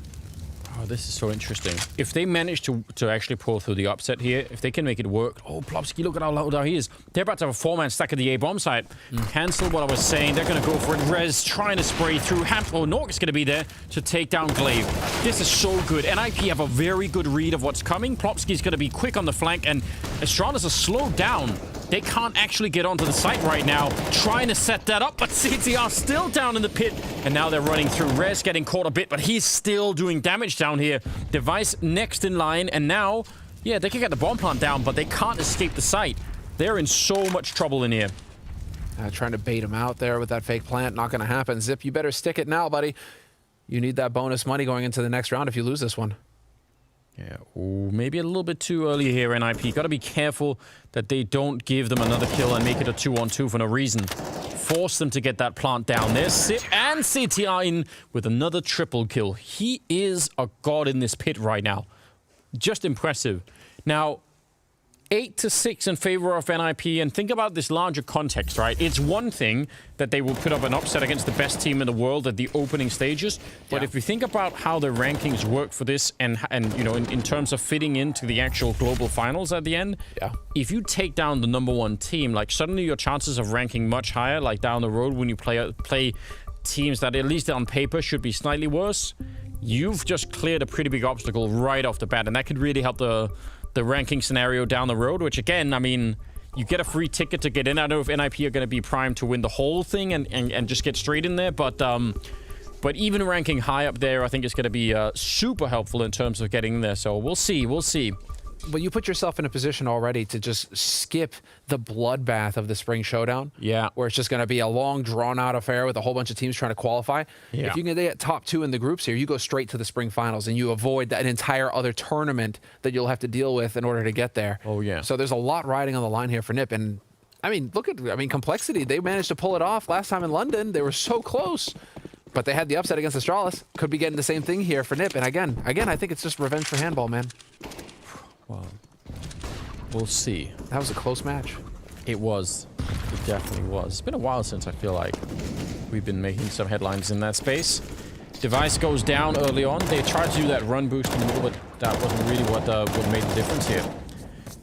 Oh, this is so interesting. If they manage to actually pull through the upset here, if they can make it work... Oh, Plopsky, look at how loud he is. They're about to have a 4-man stack at the A-bomb site. Cancel what I was saying. They're going to go for it. Rez trying to spray through. Nork is going to be there to take down Glaive. This is so good. NIP have a very good read of what's coming. Plopsky's going to be quick on the flank, and Astralis are slowed down. They can't actually get onto the site right now. Trying to set that up, but CTR still down in the pit. And now they're running through. Rez getting caught a bit, but he's still doing damage down here. Device next in line, and now, yeah, they can get the bomb plant down, but they can't escape the site. They're in so much trouble in here. Trying to bait him out there with that fake plant. Not going to happen. Zip, you better stick it now, buddy. You need that bonus money going into the next round if you lose this one. Yeah, ooh, maybe a little bit too early here, NIP. Got to be careful that they don't give them another kill and make it a 2-on-2 for no reason. force them to get that plant down there. Sip and CTR in with another triple kill. He is a god in this pit right now. Just impressive. Now, 8-6 in favor of NIP, and think about this larger context, right? It's one thing that they will put up an upset against the best team in the world at the opening stages, but if you think about how the rankings work for this and you know, in terms of fitting into the actual global finals at the end, if you take down the #1 team, like suddenly your chances of ranking much higher, like down the road when you play teams that at least on paper should be slightly worse, you've just cleared a pretty big obstacle right off the bat, and that could really help the ranking scenario down the road, which again, I mean, you get a free ticket to get in. I don't know if NIP are going to be primed to win the whole thing and just get straight in there, but even ranking high up there, I think is going to be super helpful in terms of getting there. So we'll see. Well, you put yourself in a position already to just skip the bloodbath of the spring showdown. Yeah. Where it's just going to be a long, drawn-out affair with a whole bunch of teams trying to qualify. Yeah. If you can get top 2 in the groups here, you go straight to the spring finals, and you avoid that entire other tournament that you'll have to deal with in order to get there. Oh, yeah. So there's a lot riding on the line here for NIP. And, I mean, Complexity, they managed to pull it off last time in London. They were so close. But they had the upset against Astralis. Could be getting the same thing here for NIP. And again, I think it's just revenge for handball, man. Well, we'll see. That was a close match. It was. It definitely was. It's been a while since I feel like we've been making some headlines in that space. Device goes down early on. They tried to do that run boost in the middle, but that wasn't really what made the difference here.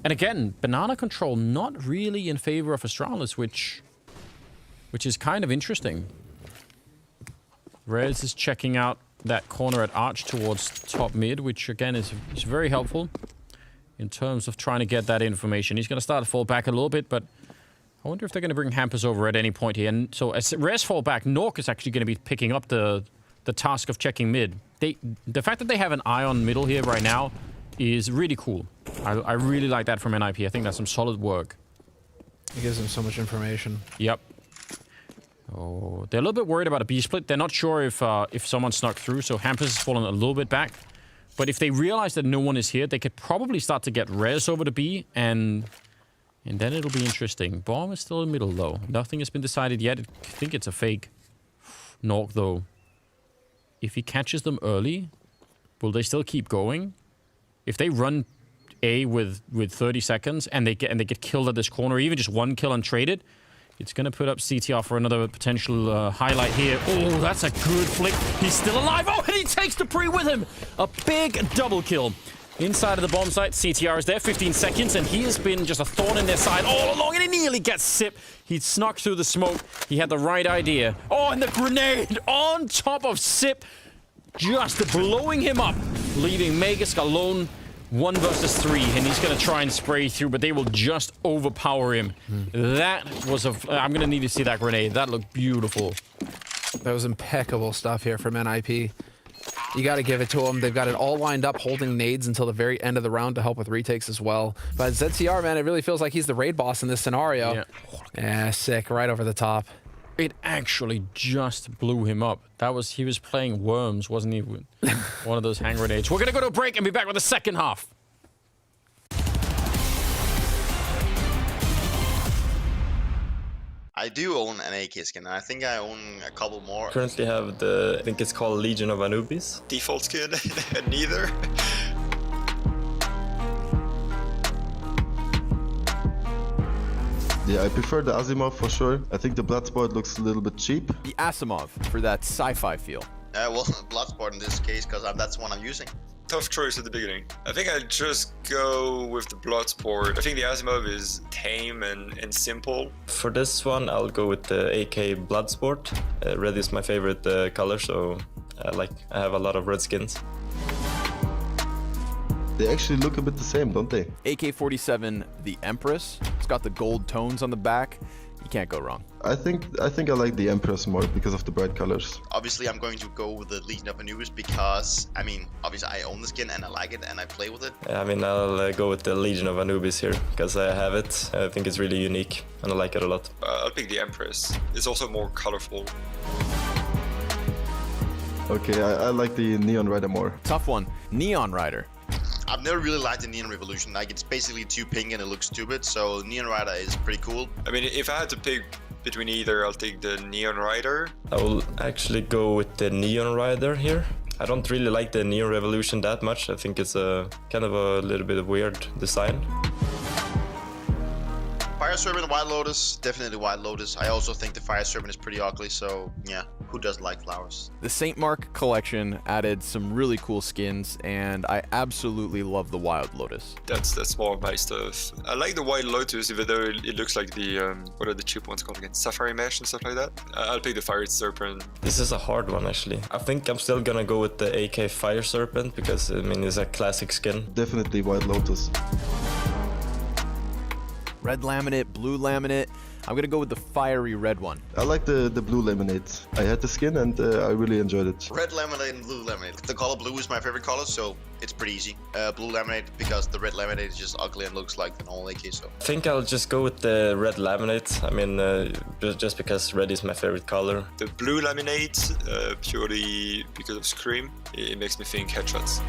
And again, banana control not really in favor of Astralis, which is kind of interesting. Rez is checking out that corner at Arch towards top mid, which again is very helpful in terms of trying to get that information. He's going to start to fall back a little bit, but I wonder if they're going to bring Hampers over at any point here. And so as Rez fall back, Nork is actually going to be picking up the task of checking mid. The fact that they have an eye on middle here right now is really cool. I really like that from NIP. I think that's some solid work. It gives them so much information. Yep. Oh, they're a little bit worried about a B split. They're not sure if someone snuck through, so Hampers has fallen a little bit back. But if they realize that no one is here, they could probably start to get Rez over to B, and then it'll be interesting. Bomb is still in middle, though. Nothing has been decided yet. I think it's a fake. Nork, though. If he catches them early, will they still keep going? If they run A with 30 seconds and they get killed at this corner, even just one kill and trade it, it's going to put up CTR for another potential highlight here. Oh, that's a good flick. He's still alive. Oh, and he takes the pre with him. A big double kill. Inside of the bomb site, CTR is there, 15 seconds, and he has been just a thorn in their side all along, and he nearly gets Sip. He snuck through the smoke. He had the right idea. Oh, and the grenade on top of Sip, just blowing him up, leaving Magisk alone. 1 versus 3, and he's going to try and spray through, but they will just overpower him. That was I'm going to need to see that grenade. That looked beautiful. That was impeccable stuff here from NIP. You got to give it to them. They've got it all lined up, holding nades until the very end of the round to help with retakes as well. But ZCR, man, it really feels like he's the raid boss in this scenario. Yeah, sick. Right over the top. It actually just blew him up. He was playing Worms, wasn't he? One of those hand grenades. We're going to go to a break and be back with the second half. I do own an AK skin, and I think I own a couple more. Currently have I think it's called Legion of Anubis. Default skin, neither. Yeah, I prefer the Asimov for sure. I think the Bloodsport looks a little bit cheap. The Asimov for that sci-fi feel. Well, Bloodsport in this case, because that's the one I'm using. Tough choice at the beginning. I think I'd just go with the Bloodsport. I think the Asimov is tame and simple. For this one, I'll go with the AK Bloodsport. Red is my favorite color, so I have a lot of red skins. They actually look a bit the same, don't they? AK-47, the Empress. It's got the gold tones on the back. You can't go wrong. I think I like the Empress more because of the bright colors. Obviously, I'm going to go with the Legion of Anubis because, I mean, obviously I own the skin and I like it and I play with it. I mean, I'll go with the Legion of Anubis here because I have it. I think it's really unique and I like it a lot. I'll pick the Empress. It's also more colorful. Okay, I like the Neon Rider more. Tough one. Neon Rider. I've never really liked the Neon Revolution. Like, it's basically too pink and it looks stupid, so Neon Rider is pretty cool. I mean, if I had to pick between either. I'll take the Neon Rider. I will actually go with the Neon Rider here. I don't really like the Neon Revolution that much. I think it's a kind of a little bit of weird design. Fire Serpent, White Lotus, definitely White Lotus. I also think the Fire Serpent is pretty ugly, so yeah, who doesn't like flowers? The St. Mark collection added some really cool skins, and I absolutely love the Wild Lotus. That's more of my stuff. I like the White Lotus, even though it looks like the what are the cheap ones called again? Safari Mesh and stuff like that. I'll pick the Fire Serpent. This is a hard one actually. I think I'm still gonna go with the AK Fire Serpent because I mean it's a classic skin. Definitely White Lotus. Red laminate, blue laminate. I'm gonna go with the fiery red one. I like the blue laminate. I had the skin and I really enjoyed it. Red laminate and blue laminate. The color blue is my favorite color, so it's pretty easy. Blue laminate because the red laminate is just ugly and looks like the normal AK. So I think I'll just go with the red laminate. I mean, just because red is my favorite color. The blue laminate, purely because of Scream. It makes me think headshots.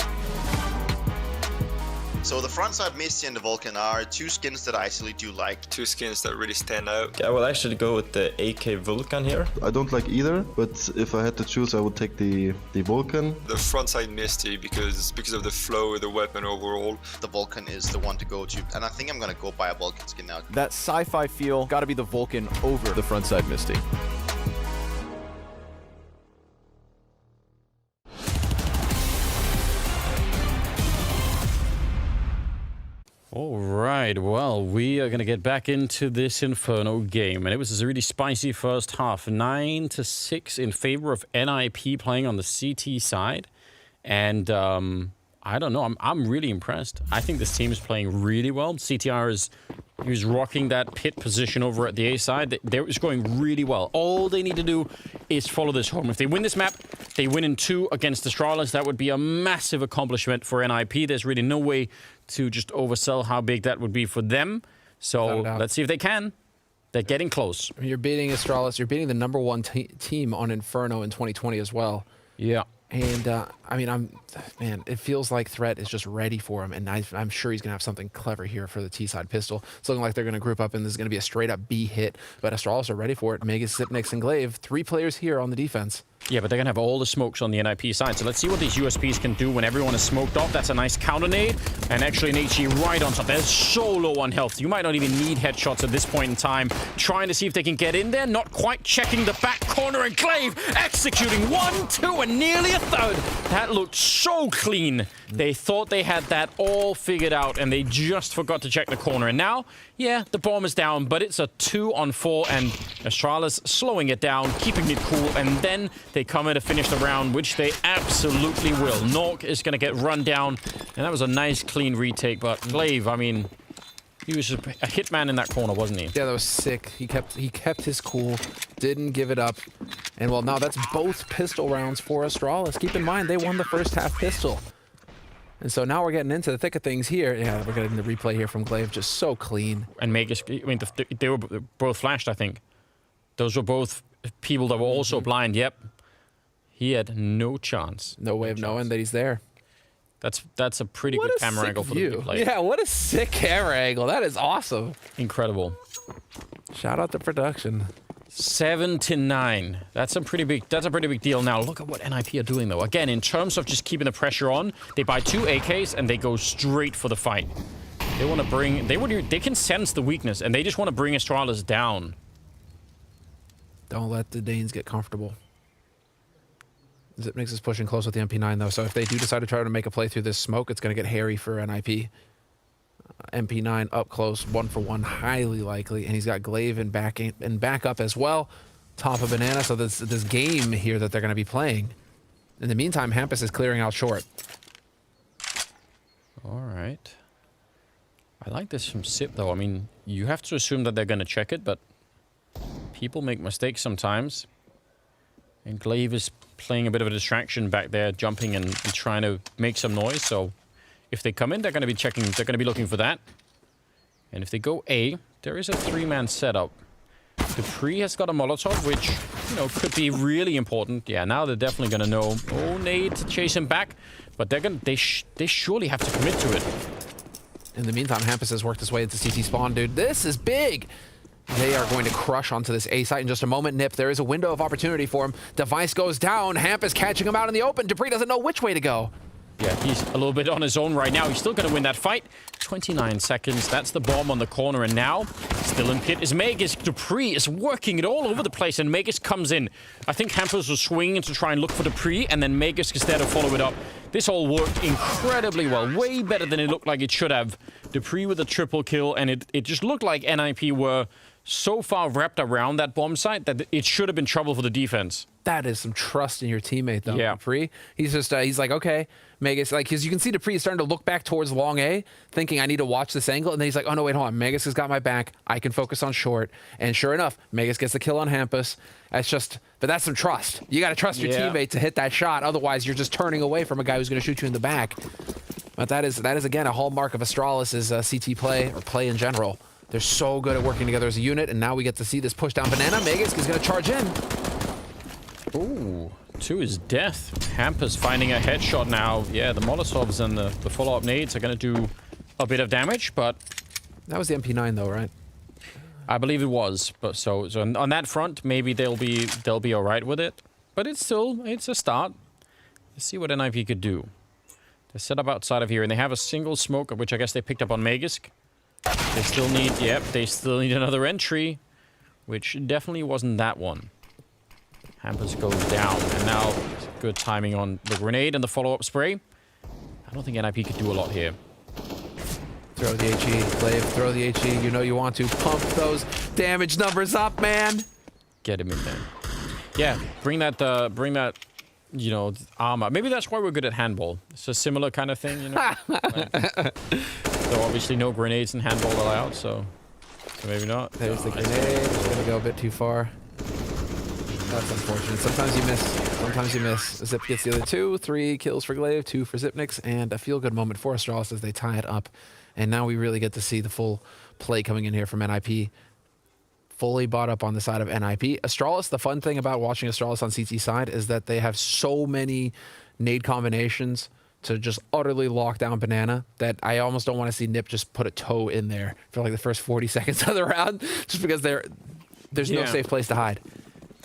So the frontside Misty and the Vulcan are two skins that I actually do like. Two skins that really stand out. I will actually go with the AK Vulcan here. I don't like either, but if I had to choose, I would take the Vulcan. The frontside Misty because of the flow of the weapon overall. The Vulcan is the one to go to, and I think I'm gonna go buy a Vulcan skin now. That sci-fi feel, gotta be the Vulcan over the frontside Misty. All right, well, we are going to get back into this Inferno game, and it was a really spicy first half, 9-6 in favor of NIP playing on the CT side, and I don't know, I'm really impressed. I think this team is playing really well. CTR he was rocking that pit position over at the A side. It was going really well. All they need to do is follow this home. If they win this map, they win in 2 against ASTRALIS. That would be a massive accomplishment for NIP. There's really no way to just oversell how big that would be for them. So let's see if they can. They're getting close. I mean, you're beating ASTRALIS. You're beating the #1 team on Inferno in 2020 as well. Yeah. And, I mean, man, it feels like Threat is just ready for him, and I'm sure he's going to have something clever here for the T-side pistol. It's looking like they're going to group up, and this is going to be a straight-up B hit, but ASTRALIS are ready for it. Megas, Sipnix, and Glaive, 3 players here on the defense. Yeah, but they're going to have all the smokes on the NIP side. So let's see what these USPs can do when everyone is smoked off. That's a nice counter nade. And actually an HE right on top. They're so low on health. You might not even need headshots at this point in time. Trying to see if they can get in there. Not quite checking the back corner. And Glaive executing 1, 2, and nearly a third. That looked so clean. They thought they had that all figured out, and they just forgot to check the corner. And now, yeah, the bomb is down, but it's a 2 on 4, and ASTRALIS slowing it down, keeping it cool, and then they come in to finish the round, which they absolutely will. Nork is going to get run down, and that was a nice, clean retake, but Glaive, I mean, he was a hitman in that corner, wasn't he? Yeah, that was sick. He kept his cool, didn't give it up. And, well, now that's both pistol rounds for ASTRALIS. Keep in mind, they won the first half pistol. And so now we're getting into the thick of things here. Yeah, we're getting the replay here from Glaive, just so clean. And Magus, I mean, they were both flashed, I think. Those were both people that were also blind. Yep. He had no chance. No way of knowing that he's there. That's a pretty good camera angle for the replay. Yeah, what a sick camera angle. That is awesome. Incredible. Shout out to production. 7-9. That's a pretty big deal now. Look at what NIP are doing though. Again, in terms of just keeping the pressure on, they buy 2 AKs and they go straight for the fight. They want to bring they can sense the weakness and they just want to bring ASTRALIS down. Don't let the Danes get comfortable. Zipnix is pushing close with the MP9 though, so if they do decide to try to make a play through this smoke, it's going to get hairy for NIP. MP9 up close, 1-for-1, highly likely, and he's got Glaive in backup as well. Top of Banana, so this game here that they're going to be playing. In the meantime, Hampus is clearing out short. All right. I like this from Sip though. I mean, you have to assume that they're going to check it, but people make mistakes sometimes. And Glaive is playing a bit of a distraction back there, jumping and trying to make some noise, so if they come in, they're going to be checking, they're going to be looking for that. And if they go A, there is a 3-man setup. Dupree has got a Molotov, which, you know, could be really important. Yeah, now they're definitely going to know. Oh, nade to chase him back. But they're going to, they surely have to commit to it. In the meantime, Hampus has worked his way into CT spawn, dude. This is big! They are going to crush onto this A site in just a moment. Nip, there is a window of opportunity for him. Device goes down. Hamp is catching him out in the open. Dupree doesn't know which way to go. Yeah, he's a little bit on his own right now. He's still going to win that fight. 29 seconds. That's the bomb on the corner. And now, still in pit is Magus. Dupree is working it all over the place. And Magus comes in. I think Hampers was swinging to try and look for Dupree. And then Magus is there to follow it up. This all worked incredibly well. Way better than it looked like it should have. Dupree with a triple kill. And it just looked like NIP were so far wrapped around that bomb site that it should have been trouble for the defense. That is some trust in your teammate, though. Yeah. Dupree. He's just, he's like, okay, Magus, like, because you can see Dupree starting to look back towards long A, thinking, I need to watch this angle. And then he's like, oh, no, wait, hold on. Magus has got my back. I can focus on short. And sure enough, Magus gets the kill on Hampus. That's just, but that's some trust. You got to trust your teammate to hit that shot. Otherwise, you're just turning away from a guy who's going to shoot you in the back. But that is again, a hallmark of Astralis' CT play, or play in general. They're so good at working together as a unit, and now we get to see this push down banana. Magus is going to charge in. Ooh, to his death. Hampus finding a headshot now. Yeah, the Molotovs and the follow-up nades are going to do a bit of damage, but... That was the MP9, though, right? I believe it was. But so on that front, maybe they'll be all right with it. But it's a start. Let's see what NIP could do. They're set up outside of here, and they have a single smoke, which I guess they picked up on Magisk. They still need, they still need another entry, which definitely wasn't that one. Hampers goes down, and now good timing on the grenade and the follow-up spray. I don't think NIP could do a lot here. Throw the HE, Glaive, throw the HE. You know you want to pump those damage numbers up, man. Get him in there. Yeah, bring that, you know, armor. Maybe that's why we're good at handball. It's a similar kind of thing, you know? So obviously no grenades in handball allowed, so maybe not. There's the grenade. It's going to go a bit too far. That's unfortunate. Sometimes you miss. Sometimes you miss. Zip gets the other 2. 3 kills for Glaive, 2 for Zipnix, and a feel-good moment for Astralis as they tie it up. And now we really get to see the full play coming in here from NIP. Fully bought up on the side of NIP. Astralis, the fun thing about watching Astralis on CT side is that they have so many nade combinations to just utterly lock down banana that I almost don't want to see Nip just put a toe in there for like the first 40 seconds of the round, just because there's no safe place to hide.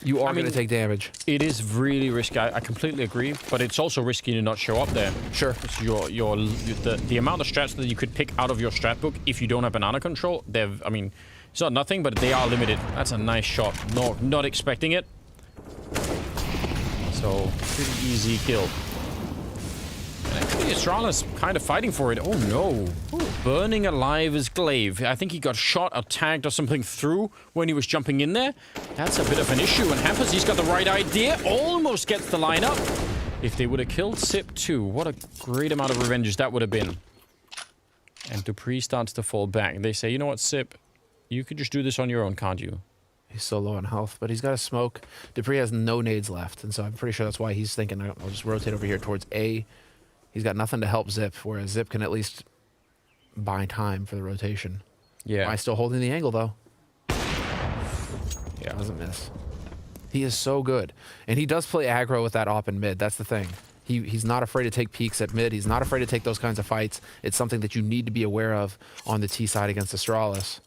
You are going to take damage. It is really risky. I completely agree, but it's also risky to not show up there. Sure. The amount of strats that you could pick out of your strat book if you don't have banana control, I mean, it's not nothing, but they are limited. That's a nice shot. No, not expecting it. So, pretty easy kill. And actually, Astralis kind of fighting for it. Oh, no. Ooh, burning alive is Glaive. I think he got shot or tagged or something through when he was jumping in there. That's a bit of an issue. And Hampers, he's got the right idea. Almost gets the line up. If they would have killed Sip too, what a great amount of revenge that would have been. And Dupree starts to fall back. They say, you know what, Sip? You could just do this on your own, can't you? He's so low on health, but he's got a smoke. Dupree has no nades left, and so I'm pretty sure that's why he's thinking, I'll just rotate over here towards A. He's got nothing to help Zip, whereas Zip can at least buy time for the rotation. Yeah. Still holding the angle, though. Yeah. Doesn't miss. He is so good. And he does play aggro with that op in mid. That's the thing. He's not afraid to take peeks at mid. He's not afraid to take those kinds of fights. It's something that you need to be aware of on the T side against Astralis.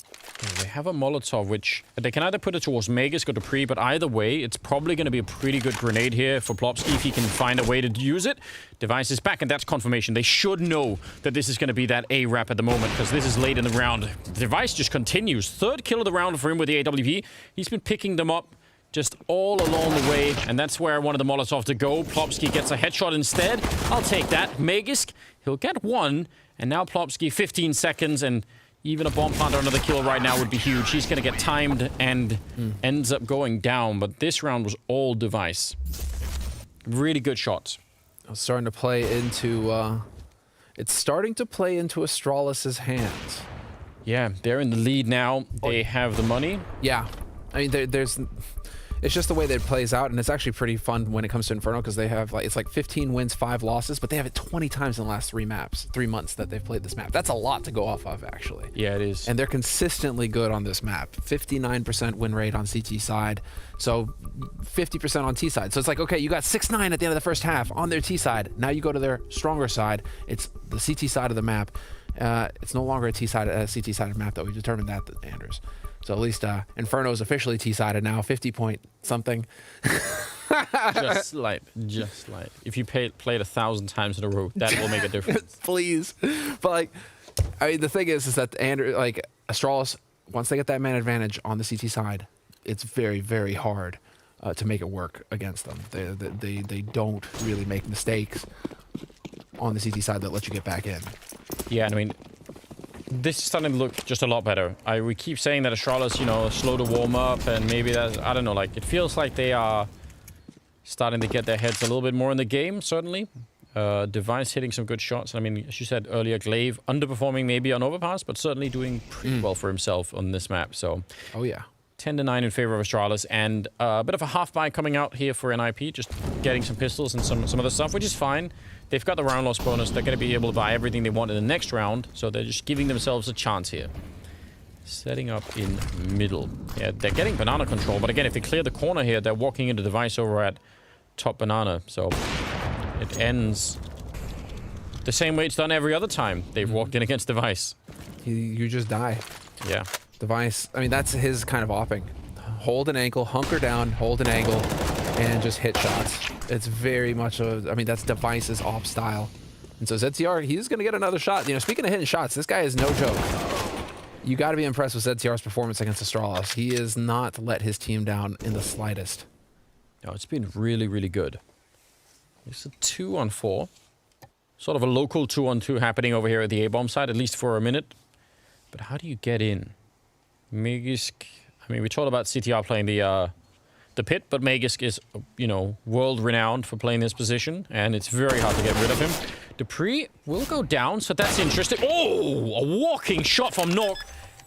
Yeah, they have a Molotov, which they can either put it towards Magus or Dupree, but either way, it's probably going to be a pretty good grenade here for Plopsky if he can find a way to use it. Device is back, and that's confirmation. They should know that this is going to be that A-Rap at the moment, because this is late in the round. Device just continues. 3rd kill of the round for him with the AWP. He's been picking them up just all along the way, and that's where I wanted the Molotov to go. Plopsky gets a headshot instead. I'll take that. Magisk, he'll get 1, and now Plopsky 15 seconds, and even a bomb plant or another kill right now would be huge. He's going to get timed and ends up going down, but this round was all Device. Really good shots. It's starting to play into, it's starting to play into Astralis' hands. Yeah, they're in the lead now. They have the money. Yeah. I mean, it's just the way that it plays out, and it's actually pretty fun when it comes to Inferno, because they have it's like 15 wins, 5 losses, but they have it 20 times in the last 3 months that they've played this map. That's a lot to go off of, actually. Yeah, it is. And they're consistently good on this map. 59% win rate on CT side, so 50% on T side. So it's like, okay, you got 6-9 at the end of the first half on their T side. Now you go to their stronger side. It's the CT side of the map. It's no longer a CT side of the map, though. We determined that, Anders. So at least Inferno is officially T-sided now, 50 point something. Just slight. If you played 1,000 times in a row, that will make a difference. Please. But like, I mean, the thing is that Astralis, once they get that man advantage on the CT side, it's very, very hard to make it work against them. They don't really make mistakes on the CT side that let you get back in. Yeah, I mean, this is starting to look just a lot better. We keep saying that Astralis, you know, slow to warm up, and maybe that's, I don't know, like, it feels like they are starting to get their heads a little bit more in the game, certainly. Device hitting some good shots. I mean, as you said earlier, Glaive underperforming maybe on Overpass, but certainly doing pretty well for himself on this map, so... Oh, yeah. 10-9 in favor of Astralis, and a bit of a half buy coming out here for NIP, just getting some pistols and some other stuff, which is fine. They've got the round loss bonus. They're going to be able to buy everything they want in the next round, so they're just giving themselves a chance here. Setting up in middle. Yeah, they're getting banana control, but again, if they clear the corner here, they're walking into device over at top banana, so it ends the same way it's done every other time they've walked in against device. You just die. Yeah. Device, I mean, that's his kind of opping. Hold an ankle, hunker down, hold an angle, and just hit shots. It's very much I mean, that's Device's op style. And so ZTR, he's going to get another shot. You know, speaking of hitting shots, this guy is no joke. You got to be impressed with ZTR's performance against Astralis. He has not let his team down in the slightest. No, it's been really, really good. It's a 2-on-4. Sort of a local 2-on-2 happening over here at the A-bomb side, at least for a minute. But how do you get in? Magisk, I mean, we talked about CTR playing the pit, but Magisk is, you know, world-renowned for playing this position, and it's very hard to get rid of him. Dupree will go down, so that's interesting. Oh, a walking shot from Nork.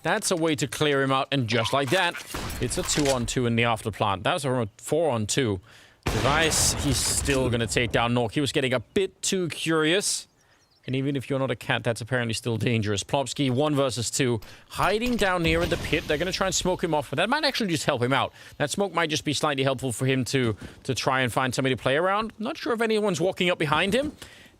That's a way to clear him out, and just like that, it's a 2-on-2 in the afterplant. That was a 4-on-2. Device, he's still going to take down Nork. He was getting a bit too curious. And even if you're not a cat, that's apparently still dangerous. Plopsky, 1 versus 2, hiding down here in the pit. They're going to try and smoke him off, but that might actually just help him out. That smoke might just be slightly helpful for him to try and find somebody to play around. Not sure if anyone's walking up behind him.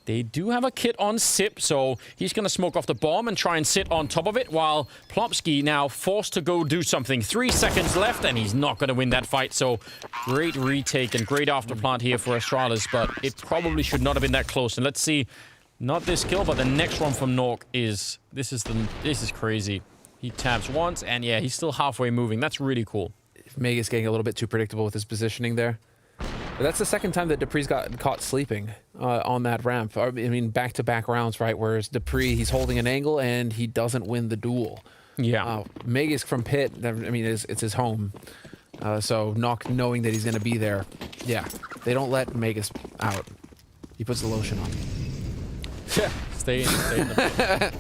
They do have a kit on Sip, so he's going to smoke off the bomb and try and sit on top of it, while Plopsky now forced to go do something. 3 seconds left, and he's not going to win that fight, so great retake and great afterplant here for Astralis, but it probably should not have been that close. And let's see... Not this kill, but the next one from Nork is... This is crazy. He taps once, and yeah, he's still halfway moving. That's really cool. Megas getting a little bit too predictable with his positioning there. But that's the second time that Dupree's got caught sleeping on that ramp. I mean, back-to-back rounds, right? Whereas Dupree, he's holding an angle, and he doesn't win the duel. Yeah. Megas from pit, I mean, it's his home. So Nock knowing that he's going to be there. Yeah, they don't let Megas out. He puts the lotion on. Stay in the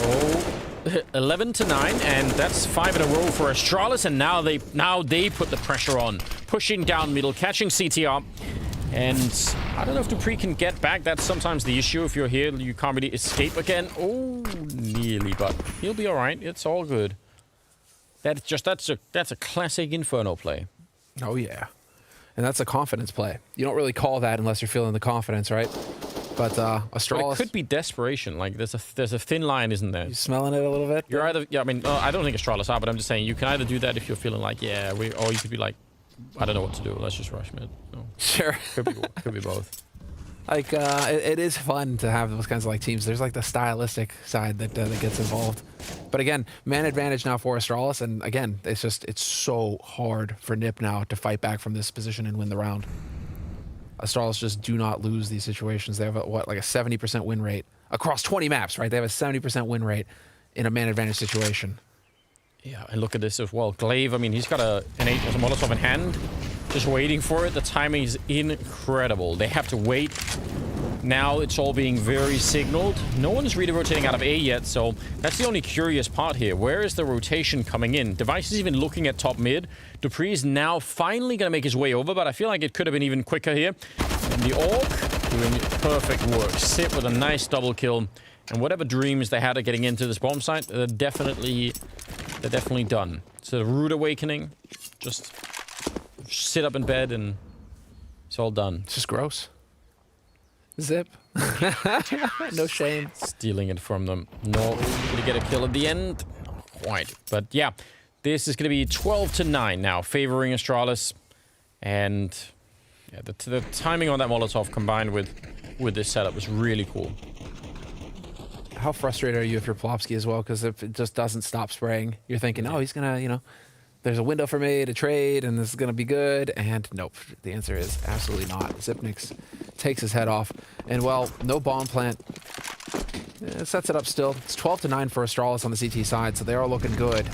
Oh, 11-9, and that's 5 in a row for Astralis, and now they put the pressure on, pushing down middle, catching CTR, and I don't know if Dupree can get back. That's sometimes the issue. If you're here, you can't really escape again. Oh, nearly, but he'll be all right. It's all good. That's a classic Inferno play. Oh yeah, and that's a confidence play. You don't really call that unless you're feeling the confidence, right? But Astralis... But it could be desperation. Like, there's a thin line, isn't there? You smelling it a little bit? You're either... Yeah, I mean, I don't think Astralis are, but I'm just saying, you can either do that if you're feeling like, yeah, or you could be like, I don't know what to do. Let's just rush mid. No. Sure. Could be both. Like, it is fun to have those kinds of, like, teams. There's, like, the stylistic side that gets involved. But, again, man advantage now for Astralis. And, again, it's so hard for Nip now to fight back from this position and win the round. Astralis just do not lose these situations. They have, like a 70% win rate across 20 maps, right? They have a 70% win rate in a man advantage situation. Yeah, and look at this as well. Glaive, I mean, he's got an 8 with a Molotov in hand, just waiting for it. The timing is incredible. They have to wait. Now it's all being very signaled. No one is really rotating out of A yet, so that's the only curious part here. Where is the rotation coming in? Device is even looking at top mid. Dupree is now finally going to make his way over, but I feel like it could have been even quicker here. And the Orc doing perfect work. Sip with a nice double kill. And whatever dreams they had of getting into this bomb site, they're definitely done. So the rude awakening, just sit up in bed and it's all done. It's just gross. Zip. No shame. Stealing it from them. No, did he get a kill at the end? Not quite. But yeah, This is going to be 12-9 now, favoring Astralis. And yeah, the timing on that Molotov combined with this setup was really cool. How frustrated are you if you're Plopsky as well? Because if it just doesn't stop spraying, you're thinking, oh, he's going to, you know, there's a window for me to trade and this is going to be good. And nope, the answer is absolutely not. Zipnix takes his head off. And well, no bomb plant. It sets it up still. It's 12-9 for Astralis on the CT side, so they are looking good.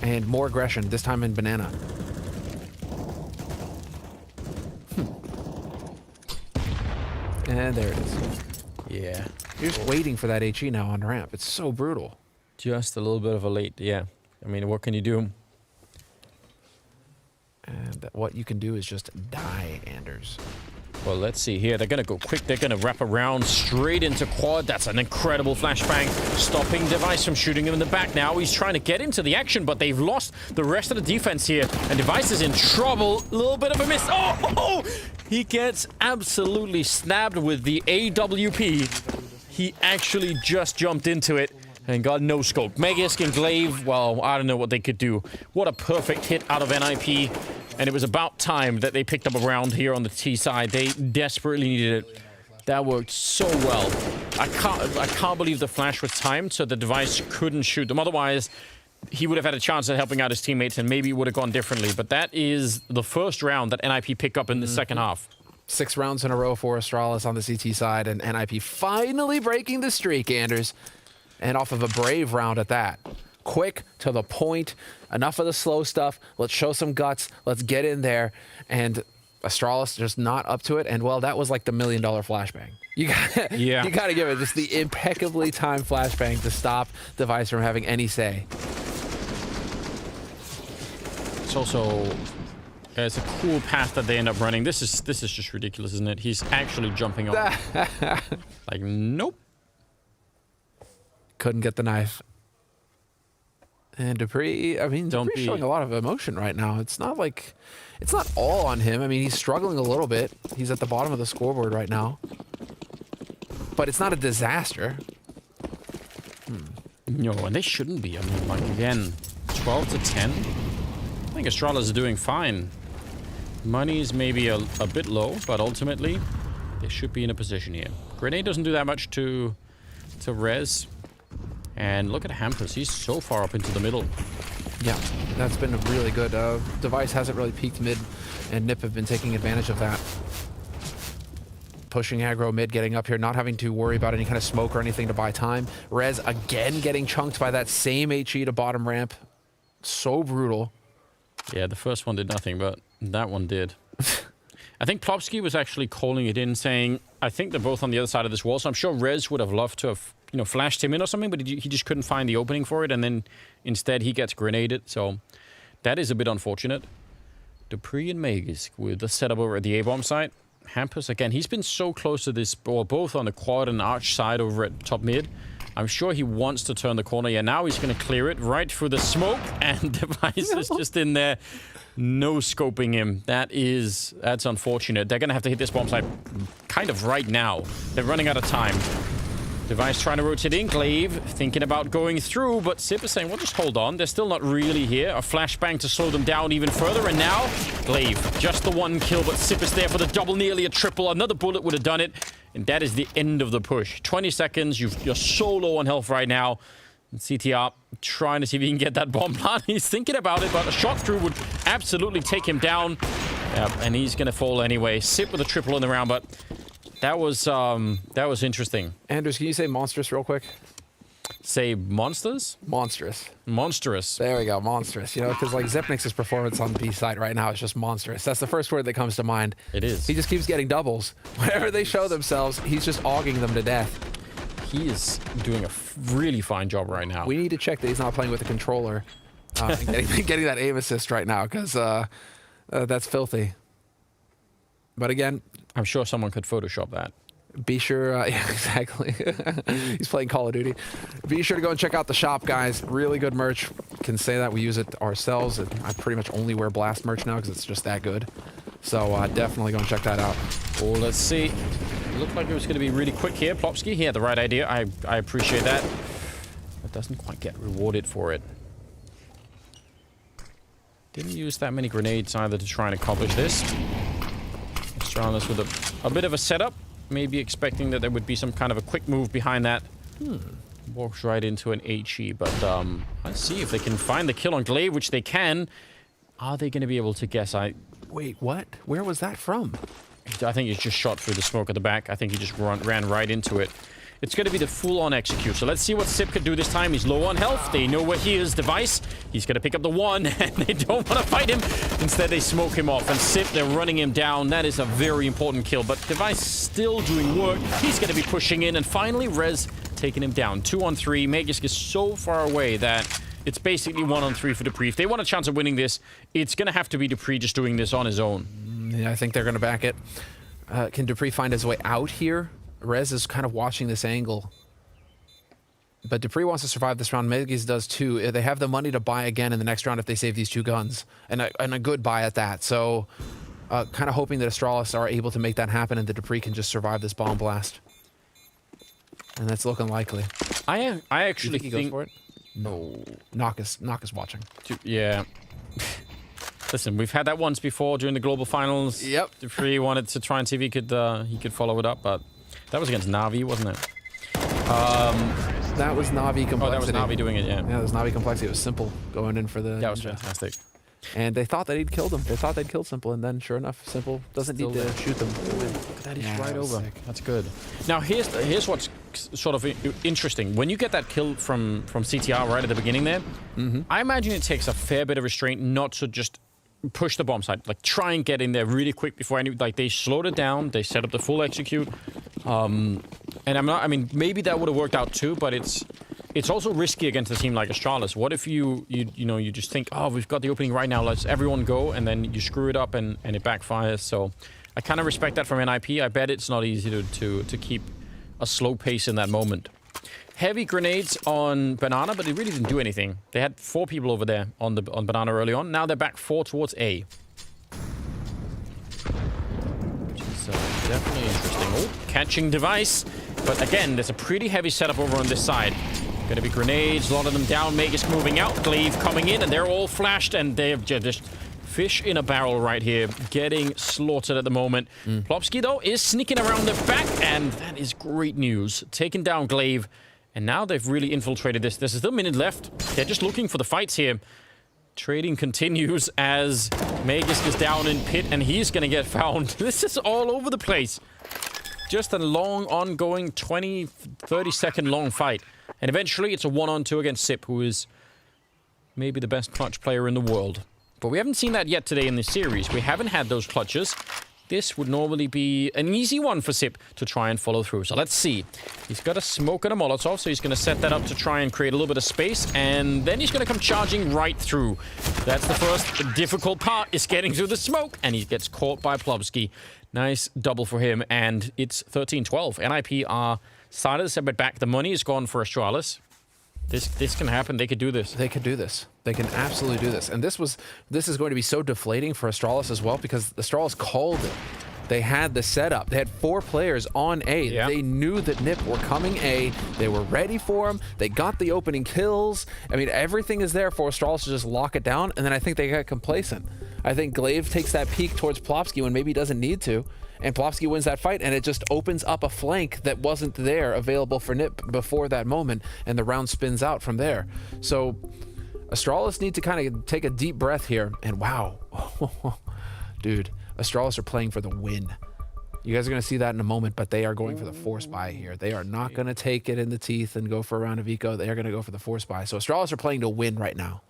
And more aggression, this time in Banana. And there it is. Yeah. You're just waiting for that HE now on ramp. It's so brutal. Just a little bit of a late, yeah. I mean, what can you do? And what you can do is just die, Anders. Well, let's see here. They're going to go quick. They're going to wrap around straight into quad. That's an incredible flashbang. Stopping Device from shooting him in the back now. He's trying to get into the action, but they've lost the rest of the defense here. And Device is in trouble. A little bit of a miss. Oh! He gets absolutely snapped with the AWP. He actually just jumped into it and got no scope. Megisk and Glaive, well, I don't know what they could do. What a perfect hit out of NIP. And it was about time that they picked up a round here on the T side. They desperately needed it. That worked so well. I can't believe the flash was timed so the Device couldn't shoot them. Otherwise, he would have had a chance at helping out his teammates and maybe it would have gone differently. But that is the first round that NIP picked up in the second half. 6 rounds in a row for Astralis on the CT side, and NIP finally breaking the streak, Anders. And off of a brave round at that. Quick, to the point, enough of the slow stuff. Let's show some guts. Let's get in there. And Astralis just not up to it. And well, that was like the $1 million flashbang. You gotta give it just the impeccably timed flashbang to stop Device from having any say. It's also it's a cool path that they end up running. This is just ridiculous, isn't it? He's actually jumping off. Like, nope. Couldn't get the knife. And Dupree, I mean, Dupree's showing a lot of emotion right now. It's not like, it's not all on him. I mean, he's struggling a little bit. He's at the bottom of the scoreboard right now. But it's not a disaster. No, and they shouldn't be. I mean, like, again, 12-10. I think Astralis is doing fine. Money's maybe a bit low, but ultimately, they should be in a position here. Grenade doesn't do that much to res. And look at Hampus. He's so far up into the middle. Yeah, that's been really good. Device hasn't really peaked mid, and Nip have been taking advantage of that. Pushing aggro mid, getting up here, not having to worry about any kind of smoke or anything to buy time. Rez again getting chunked by that same HE to bottom ramp. So brutal. Yeah, the first one did nothing, but that one did. I think Plopsky was actually calling it in, saying, I think they're both on the other side of this wall, so I'm sure Rez would have loved to have, you know, flashed him in or something, but he just couldn't find the opening for it, and then instead he gets grenaded, so that is a bit unfortunate. Dupree and Megisk with the setup over at the A-bomb site. Hampus, again, he's been so close to this, or both on the quad and arch side over at top mid. I'm sure he wants to turn the corner. Yeah, now he's going to clear it right through the smoke, and Device is just in there, no scoping him. That's unfortunate. They're going to have to hit this bomb site kind of right now. They're running out of time. Device trying to rotate in. Glaive thinking about going through, but Sip is saying, well, just hold on. They're still not really here. A flashbang to slow them down even further, and now Glaive, just the one kill, but Sip is there for the double, nearly a triple. Another bullet would have done it. And that is the end of the push. 20 seconds. You're so low on health right now. And CTR trying to see if he can get that bomb plant. He's thinking about it, but a shot through would absolutely take him down. Yep, and he's going to fall anyway. Sip with a triple in the round, but that was interesting. Anders, can you say monstrous real quick? Say monsters? Monstrous. Monstrous. There we go, monstrous. You know, because like Zipnix's performance on the B side right now is just monstrous. That's the first word that comes to mind. It is. He just keeps getting doubles. Whenever they show themselves, he's just auging them to death. He is doing a really fine job right now. We need to check that he's not playing with a controller and getting that aim assist right now, because that's filthy. But again, I'm sure someone could Photoshop that. Be sure, yeah, exactly. He's playing Call of Duty. Be sure to go and check out the shop, guys. Really good merch. Can say that we use it ourselves. I pretty much only wear Blast merch now because it's just that good. So definitely go and check that out. Oh, let's see. It looked like it was going to be really quick here. Plopsky, he had the right idea. I appreciate that. But doesn't quite get rewarded for it. Didn't use that many grenades either to try and accomplish this. Astralis with a bit of a setup. Maybe expecting that there would be some kind of a quick move behind that. Walks right into an HE, but let's see if they can find the kill on Glaive, which they can. Are they going to be able to guess? Wait, what? Where was that from? I think he's just shot through the smoke at the back. I think he just ran right into it. It's going to be the full-on execute. So let's see what Sip can do this time. He's low on health. They know where he is. Device. He's going to pick up the 1, and they don't want to fight him. Instead, they smoke him off. And Sip, they're running him down. That is a very important kill. But Device still doing work. He's going to be pushing in. And finally, Rez taking him down. 2-on-3. Magisk is so far away that it's basically 1-on-3 for Dupree. If they want a chance of winning this, it's going to have to be Dupree just doing this on his own. Yeah, I think they're going to back it. Can Dupree find his way out here? Rez is kind of watching this angle. But Dupree wants to survive this round. Magisk does too. They have the money to buy again in the next round if they save these 2 guns. And a good buy at that. So kind of hoping that Astralis are able to make that happen and that Dupree can just survive this bomb blast. And that's looking likely. I actually think he goes for it? No. Knock is watching. Yeah. Listen, we've had that once before during the global finals. Yep. Dupree wanted to try and see if he could follow it up, but that was against Na'Vi, wasn't it? That was Na'Vi complexity. Oh, that was Na'Vi doing it, yeah. Yeah, that was Na'Vi complexity. It was Simple going in for the... That was fantastic. And they thought that he'd killed him. They thought they'd killed Simple, and then sure enough, Simple doesn't need to shoot them. That is Yeah, right that was over. sick. That's good. Now, here's what's sort of interesting. When you get that kill from CTR right at the beginning there, I imagine it takes a fair bit of restraint not to just push the bomb site. Like, try and get in there really quick before they slowed it down. They set up the full execute. And I mean, maybe that would have worked out too, but it's also risky against a team like Astralis. What if you just think, oh, we've got the opening right now, let's everyone go, and then you screw it up and it backfires. So I kind of respect that from NIP. I bet it's not easy to keep a slow pace in that moment. Heavy grenades on Banana, but they really didn't do anything. They had 4 people over there on Banana early on. Now they're back 4 towards A. Which is definitely interesting. Oh, catching Device. But again, there's a pretty heavy setup over on this side. Gonna be grenades, a lot of them down. Magisk moving out, Glaive coming in, and they're all flashed, and they're just fish in a barrel right here, getting slaughtered at the moment. Plopsky, though, is sneaking around the back, and that is great news. Taking down Glaive, and now they've really infiltrated this. There's still a minute left. They're just looking for the fights here. Trading continues as Magisk is down in pit, and he's gonna get found. This is all over the place. Just a long, ongoing 20, 30-second long fight. And eventually, it's a 1-on-2 against Sip, who is maybe the best clutch player in the world. But we haven't seen that yet today in this series. We haven't had those clutches. This would normally be an easy one for Sip to try and follow through. So let's see. He's got a smoke and a Molotov, so he's going to set that up to try and create a little bit of space. And then he's going to come charging right through. That's the first difficult part, is getting through the smoke. And he gets caught by Plobsky. Nice double for him. And it's 13-12. NIP are started to set back. The money is gone for Astralis. This can happen. They could do this. They could do this. They can absolutely do this. And this is going to be so deflating for Astralis as well, because Astralis called it. They had the setup. They had 4 players on A. Yeah. They knew that NIP were coming A. They were ready for them. They got the opening kills. I mean, everything is there for Astralis to just lock it down. And then I think they got complacent. I think Glaive takes that peek towards Plopsky when maybe he doesn't need to. And Plopsky wins that fight, and it just opens up a flank that wasn't there available for NIP before that moment, and the round spins out from there. So Astralis need to kind of take a deep breath here, and wow. Dude, Astralis are playing for the win. You guys are going to see that in a moment, but they are going for the force buy here. They are not going to take it in the teeth and go for a round of eco. They are going to go for the force buy. So Astralis are playing to win right now.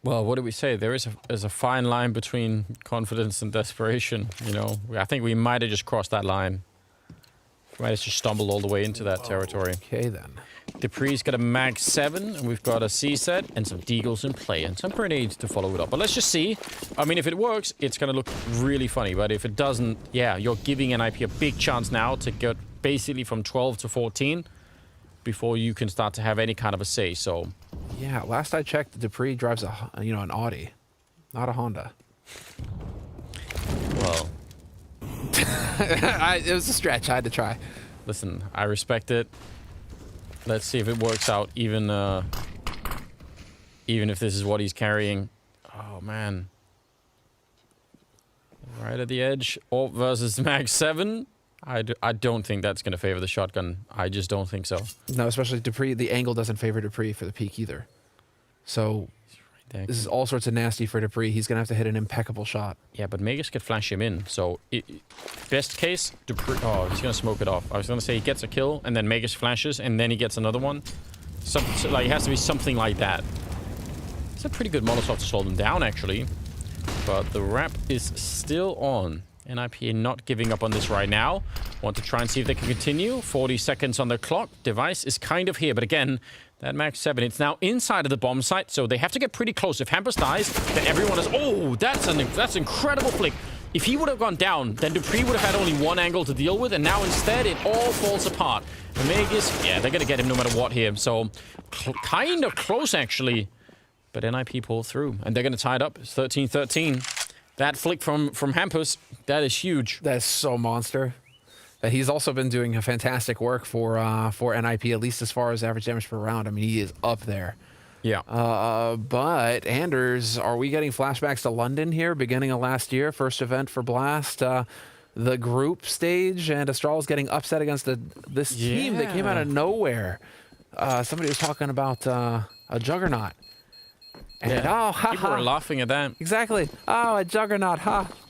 Well, what do we say? There is a fine line between confidence and desperation, you know. I think we might have just crossed that line. We might have just stumbled all the way into that territory. Okay, then. Dupree's got a Mag 7, and we've got a C-set, and some Deagles in play, and some grenades to follow it up. But let's just see. I mean, if it works, it's going to look really funny. But if it doesn't, yeah, you're giving NIP a big chance now to get basically from 12 to 14 before you can start to have any kind of a say, so... Yeah, last I checked, Dupree drives an Audi, not a Honda. Well... It was a stretch. I had to try. Listen, I respect it. Let's see if it works out, even if this is what he's carrying. Oh, Oh, man. Right at the edge. Orb versus Mag 7. I don't think that's going to favor the shotgun. I just don't think so. No, especially Dupree. The angle doesn't favor Dupree for the peak either. So this is all sorts of nasty for Dupree. He's going to have to hit an impeccable shot. Yeah, but Magus could flash him in. So, best case, Dupree... Oh, he's going to smoke it off. I was going to say he gets a kill, and then Magus flashes, and then he gets another one. So, like, it has to be something like that. It's a pretty good Molotov to slow them down, actually. But the wrap is still on. NIP not giving up on this right now. Want to try and see if they can continue. 40 seconds on the clock. Device is kind of here, but again, that Max 7, it's now inside of the bomb site, so they have to get pretty close. If Hampus dies, then everyone is... Oh, that's incredible flick. If he would have gone down, then Dupree would have had only one angle to deal with, and now instead it all falls apart. Magus, yeah, they're going to get him no matter what here. So, kind of close, actually. But NIP pull through, and they're going to tie it up. It's 13-13. That flick from Hampus, that is huge. That's so monster. He's also been doing fantastic work for NIP, at least as far as average damage per round. I mean, he is up there. Yeah. But Anders, are we getting flashbacks to London here, beginning of last year, first event for Blast, the group stage, and Astralis getting upset against this team that came out of nowhere. Somebody was talking about a Juggernaut. And people were laughing at that. Exactly. Oh, a Juggernaut,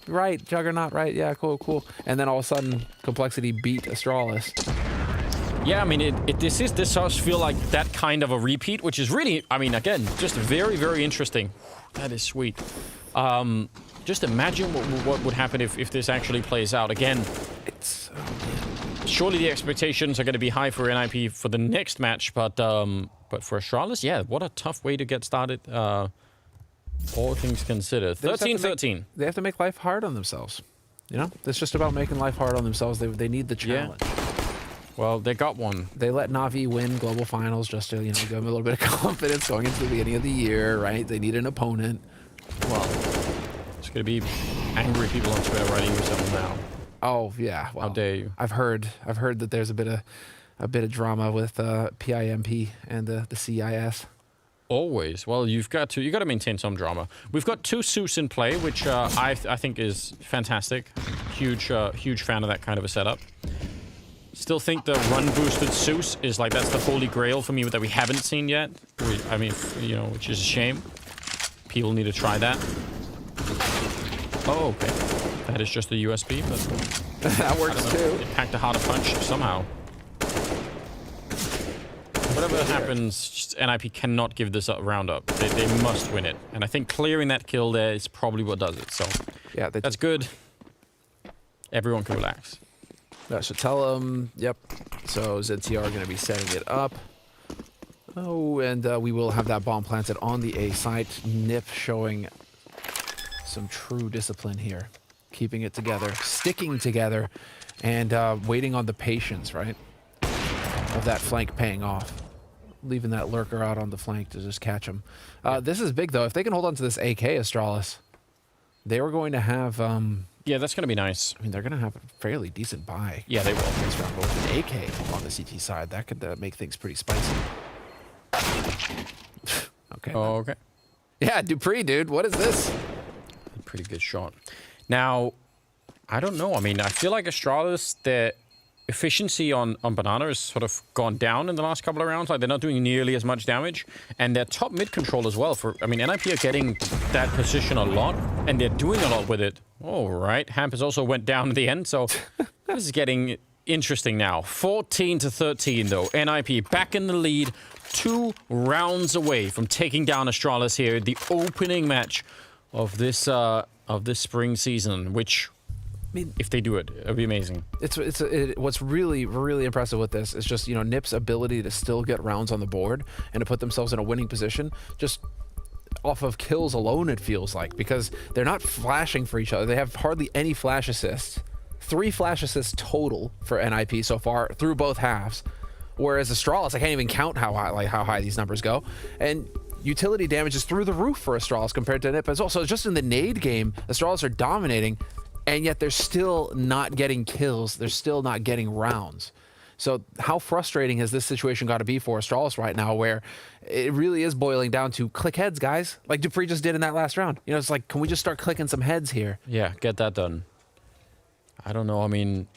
right, Juggernaut, right, yeah, cool. And then all of a sudden, Complexity beat Astralis. Yeah, I mean, this does feel like that kind of a repeat, which is really, I mean, again, just very, very interesting. That is sweet. Just imagine what would happen if this actually plays out. Again, surely the expectations are going to be high for NIP for the next match, but for Astralis, yeah, what a tough way to get started, all things considered. 13-13. They have to make life hard on themselves. You know? It's just about making life hard on themselves. They need the challenge. Yeah. Well, they got one. They let Na'Vi win global finals just to, give them a little bit of confidence going into the beginning of the year, right? They need an opponent. Well, there's going to be angry people on Twitter writing you something now. Oh, yeah. Well, how dare you? I've heard that there's a bit of drama with PIMP and the CIS. Always. Well, you got to maintain some drama. We've got 2 Zeus in play, which I think is fantastic. Huge fan of that kind of a setup. Still think the run-boosted Zeus is like, that's the holy grail for me that we haven't seen yet. I mean, which is a shame. People need to try that. Oh, okay. That is just the USB, but... that works too. It packed a harder punch somehow. Whatever happens, just NIP cannot give this round up. They must win it. And I think clearing that kill there is probably what does it. So, yeah, that's good. Everyone can relax. That should tell them, yep. So ZTR are going to be setting it up. Oh, and we will have that bomb planted on the A site. Nip showing some true discipline here. Keeping it together, sticking together, and waiting on the patience, right? Of that flank paying off. Leaving that lurker out on the flank to just catch him. This is big, though. If they can hold on to this AK, Astralis, they were going to have... yeah, that's going to be nice. I mean, they're going to have a fairly decent buy. Yeah, they will. This round, but with an AK on the CT side, that could make things pretty spicy. Okay. Oh, okay. Yeah, Dupree, dude. What is this? Pretty good shot. Now, I don't know. I mean, I feel like Astralis, their efficiency on Banana has sort of gone down in the last couple of rounds. Like, they're not doing nearly as much damage. And their top mid control as well. I mean, NIP are getting that position a lot, and they're doing a lot with it. All right. Hampus also went down at the end, so this is getting interesting now. 14-13, though. NIP back in the lead, 2 rounds away from taking down Astralis here. The opening match of this spring season, which... I mean, if they do it, it'll be amazing. What's really, really impressive with this is just, Nip's ability to still get rounds on the board and to put themselves in a winning position just off of kills alone, it feels like, because they're not flashing for each other. They have hardly any flash assists. 3 flash assists total for NIP so far through both halves. Whereas Astralis, I can't even count how high these numbers go. And utility damage is through the roof for Astralis compared to Nip as well. So just in the nade game, Astralis are dominating. And yet they're still not getting kills. They're still not getting rounds. So how frustrating has this situation got to be for Astralis right now, where it really is boiling down to click heads, guys, like Dupree just did in that last round. You know, it's like, can we just start clicking some heads here? Yeah, get that done. I don't know. I mean,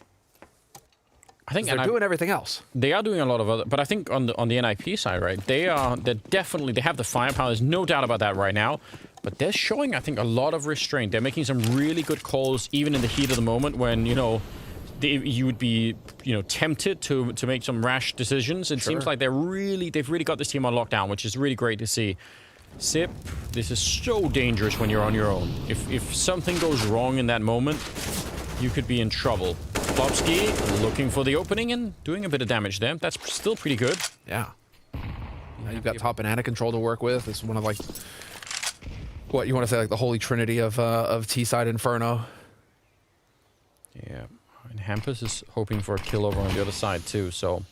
I think they're doing everything else. They are doing a lot of other, but I think on the NIP side, right? They're definitely, they have the firepower. There's no doubt about that right now. But they're showing, I think, a lot of restraint. Really making some really good calls, even in the heat of the moment, when you would be tempted to make some rash decisions. It seems like they've really got this team on lockdown, which is really great to see. Sip, this is so dangerous when you're on your own. If something goes wrong in that moment, you could be in trouble. Plopsky looking for the opening and doing a bit of damage there. That's still pretty good. Yeah. Now you've got top banana control to work with. It's one of like, what you want to say, like the holy trinity of T-side Inferno. Yeah, and Hampus is hoping for a kill over on the other side too. So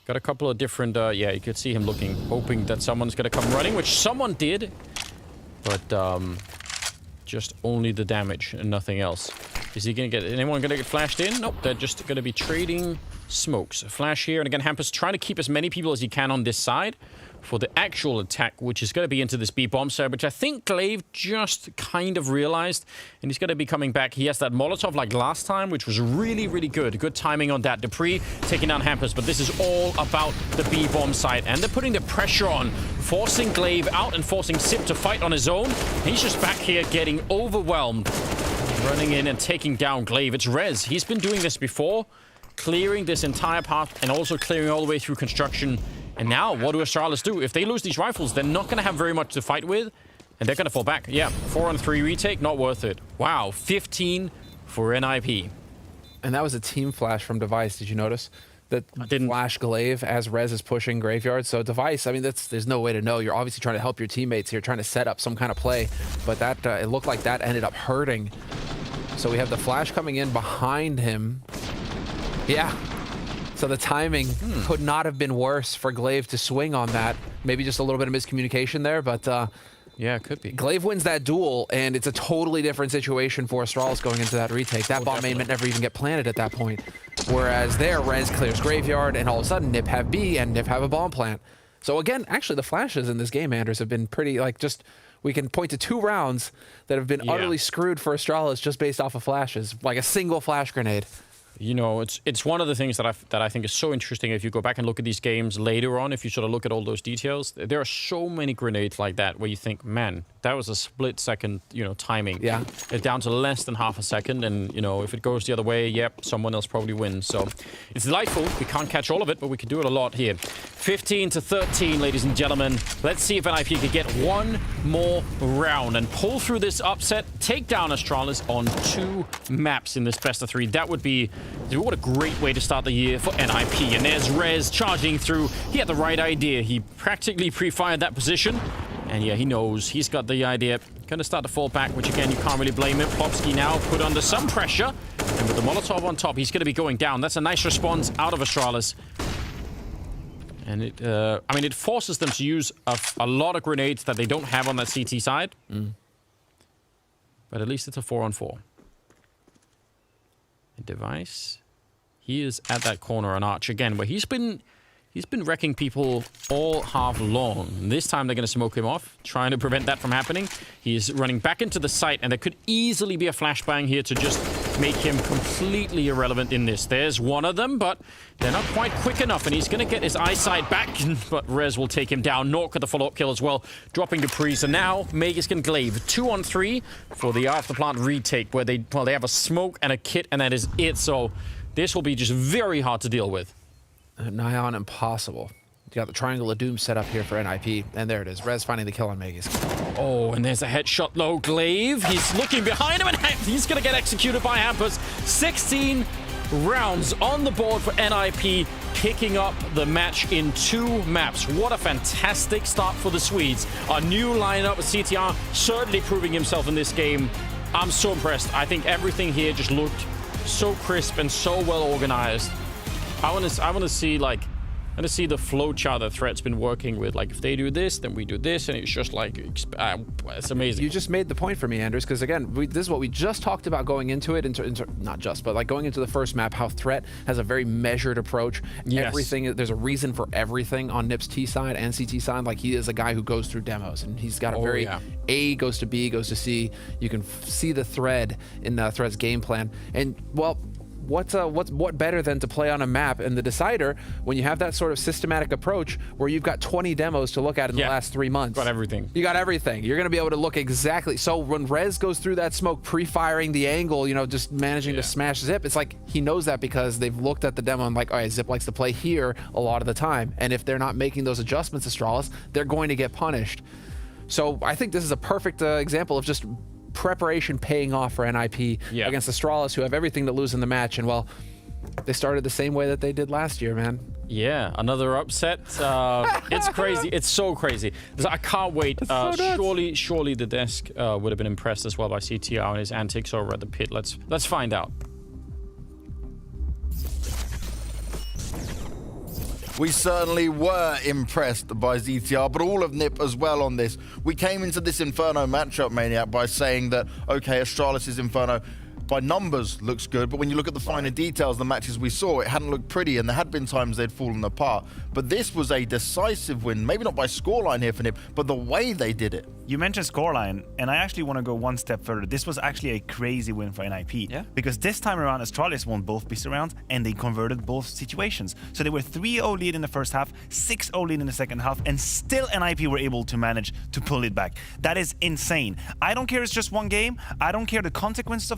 got a couple of different. Yeah, you could see him hoping that someone's gonna come running, which someone did, but just only the damage and nothing else. Is he gonna get anyone gonna get flashed in? Nope, they're just gonna be trading smokes. A flash here, and again, Hampus trying to keep as many people as he can on this side for the actual attack, which is going to be into this B-bomb side, which I think Glaive just kind of realized, and he's going to be coming back. He has that Molotov like last time, which was really, really good. Good timing on that. Dupree taking down Hampus, but this is all about the B-bomb side, and they're putting the pressure on, forcing Glaive out and forcing Sip to fight on his own. He's just back here getting overwhelmed, running in and taking down Glaive. It's Rez. He's been doing this before, clearing this entire path and also clearing all the way through construction. And now, what do Astralis do? If they lose these rifles, they're not going to have very much to fight with, and they're going to fall back. Yeah, 4-on-3 retake, not worth it. Wow, 15 for NIP. And that was a team flash from Device. Did you notice? That flash Glaive as Rez is pushing Graveyard. So Device, I mean, there's no way to know. You're obviously trying to help your teammates here, trying to set up some kind of play. But that it looked like that ended up hurting. So we have the flash coming in behind him. Yeah. So the timing could not have been worse for Glaive to swing on that. Maybe just a little bit of miscommunication there, but yeah, it could be. Glaive wins that duel, and it's a totally different situation for Astralis going into that retake. That bomb may never even get planted at that point. Whereas there, Rez clears Graveyard, and all of a sudden, Nip have B, and Nip have a bomb plant. So again, actually, the flashes in this game, Anders, have been pretty, like, just... We can point to 2 rounds that have been utterly screwed for Astralis just based off of flashes, like a single flash grenade. You know, it's one of the things that I think is so interesting. If you go back and look at these games later on, if you sort of look at all those details, there are so many grenades like that where you think, man, that was a split second, timing. Yeah. It's down to less than half a second, and if it goes the other way, yep, someone else probably wins. So it's delightful. We can't catch all of it, but we can do it a lot here. 15-13, ladies and gentlemen. Let's see if NIP can get one more round and pull through this upset, take down Astralis on 2 maps in this best of 3. That would be... What a great way to start the year for NIP. And there's Rez charging through. He had the right idea. He practically pre-fired that position. And yeah, he knows. He's got the idea. Going to start to fall back, which again, you can't really blame him. Plopsky now put under some pressure. And with the Molotov on top, he's going to be going down. That's a nice response out of Astralis. And it forces them to use a lot of grenades that they don't have on that CT side. But at least it's a 4-on-4. Device, he is at that corner on Arch again, where he's been wrecking people all half long. And this time they're going to smoke him off, trying to prevent that from happening. He is running back into the site, and there could easily be a flashbang here to just make him completely irrelevant in this. There's one of them, but they're not quite quick enough, and he's going to get his eyesight back, but Rez will take him down. Nork with the follow-up kill as well, dropping Dupree. So now Magus can Glaive 2-on-3 for the afterplant retake, where they have a smoke and a kit, and that is it. So this will be just very hard to deal with. Nigh on impossible. You got the Triangle of Doom set up here for NIP, and there it is. Rez finding the kill on Magus. Oh, and there's a headshot low. Glaive, he's looking behind him, and he's going to get executed by Hampus. 16 rounds on the board for NIP, picking up the match in 2 maps. What a fantastic start for the Swedes. A new lineup with CTR certainly proving himself in this game. I'm so impressed. I think everything here just looked so crisp and so well organized. I want to see, like, And to see the flow chart that Threat's been working with, like if they do this, then we do this, and it's just like it's amazing. You just made the point for me, Anders, because again, this is what we just talked about going into it, not just, but like going into the first map, how Threat has a very measured approach. Yes. Everything, there's a reason for everything on Nip's T side and CT side. Like he is a guy who goes through demos, and he's got a A goes to B, goes to C. You can see the thread in Threat's game plan, and well, what better than to play on a map in the decider when you have that sort of systematic approach where you've got 20 demos to look at in the last 3 months. Got everything. You got everything. You're going to be able to look exactly. So when Rez goes through that smoke, pre-firing the angle, you know, just managing to smash Zip, it's like he knows that because they've looked at the demo and like, all right, Zip likes to play here a lot of the time. And if they're not making those adjustments, Astralis, they're going to get punished. So I think this is a perfect example of just preparation paying off for NIP against Astralis, who have everything to lose in the match. And well, they started the same way that they did last year, man. Yeah, another upset. It's crazy. It's so crazy. I can't wait. Surely the desk would have been impressed as well by CTR and his antics over at the pit. Let's find out. We certainly were impressed by ZTR, but all of NiP as well on this. We came into this Inferno matchup, Maniac, by saying that, okay, Astralis' Inferno by numbers looks good, but when you look at the finer details, the matches we saw, it hadn't looked pretty, and there had been times they'd fallen apart. But this was a decisive win, maybe not by scoreline here for NiP, but the way they did it. You mentioned scoreline, and I actually want to go one step further. This was actually a crazy win for NIP. Yeah. Because this time around, Astralis won both pistol rounds, and they converted both situations. So they were 3-0 lead in the first half, 6-0 lead in the second half, and still NIP were able to manage to pull it back. That is insane. I don't care it's just one game. I don't care the consequences of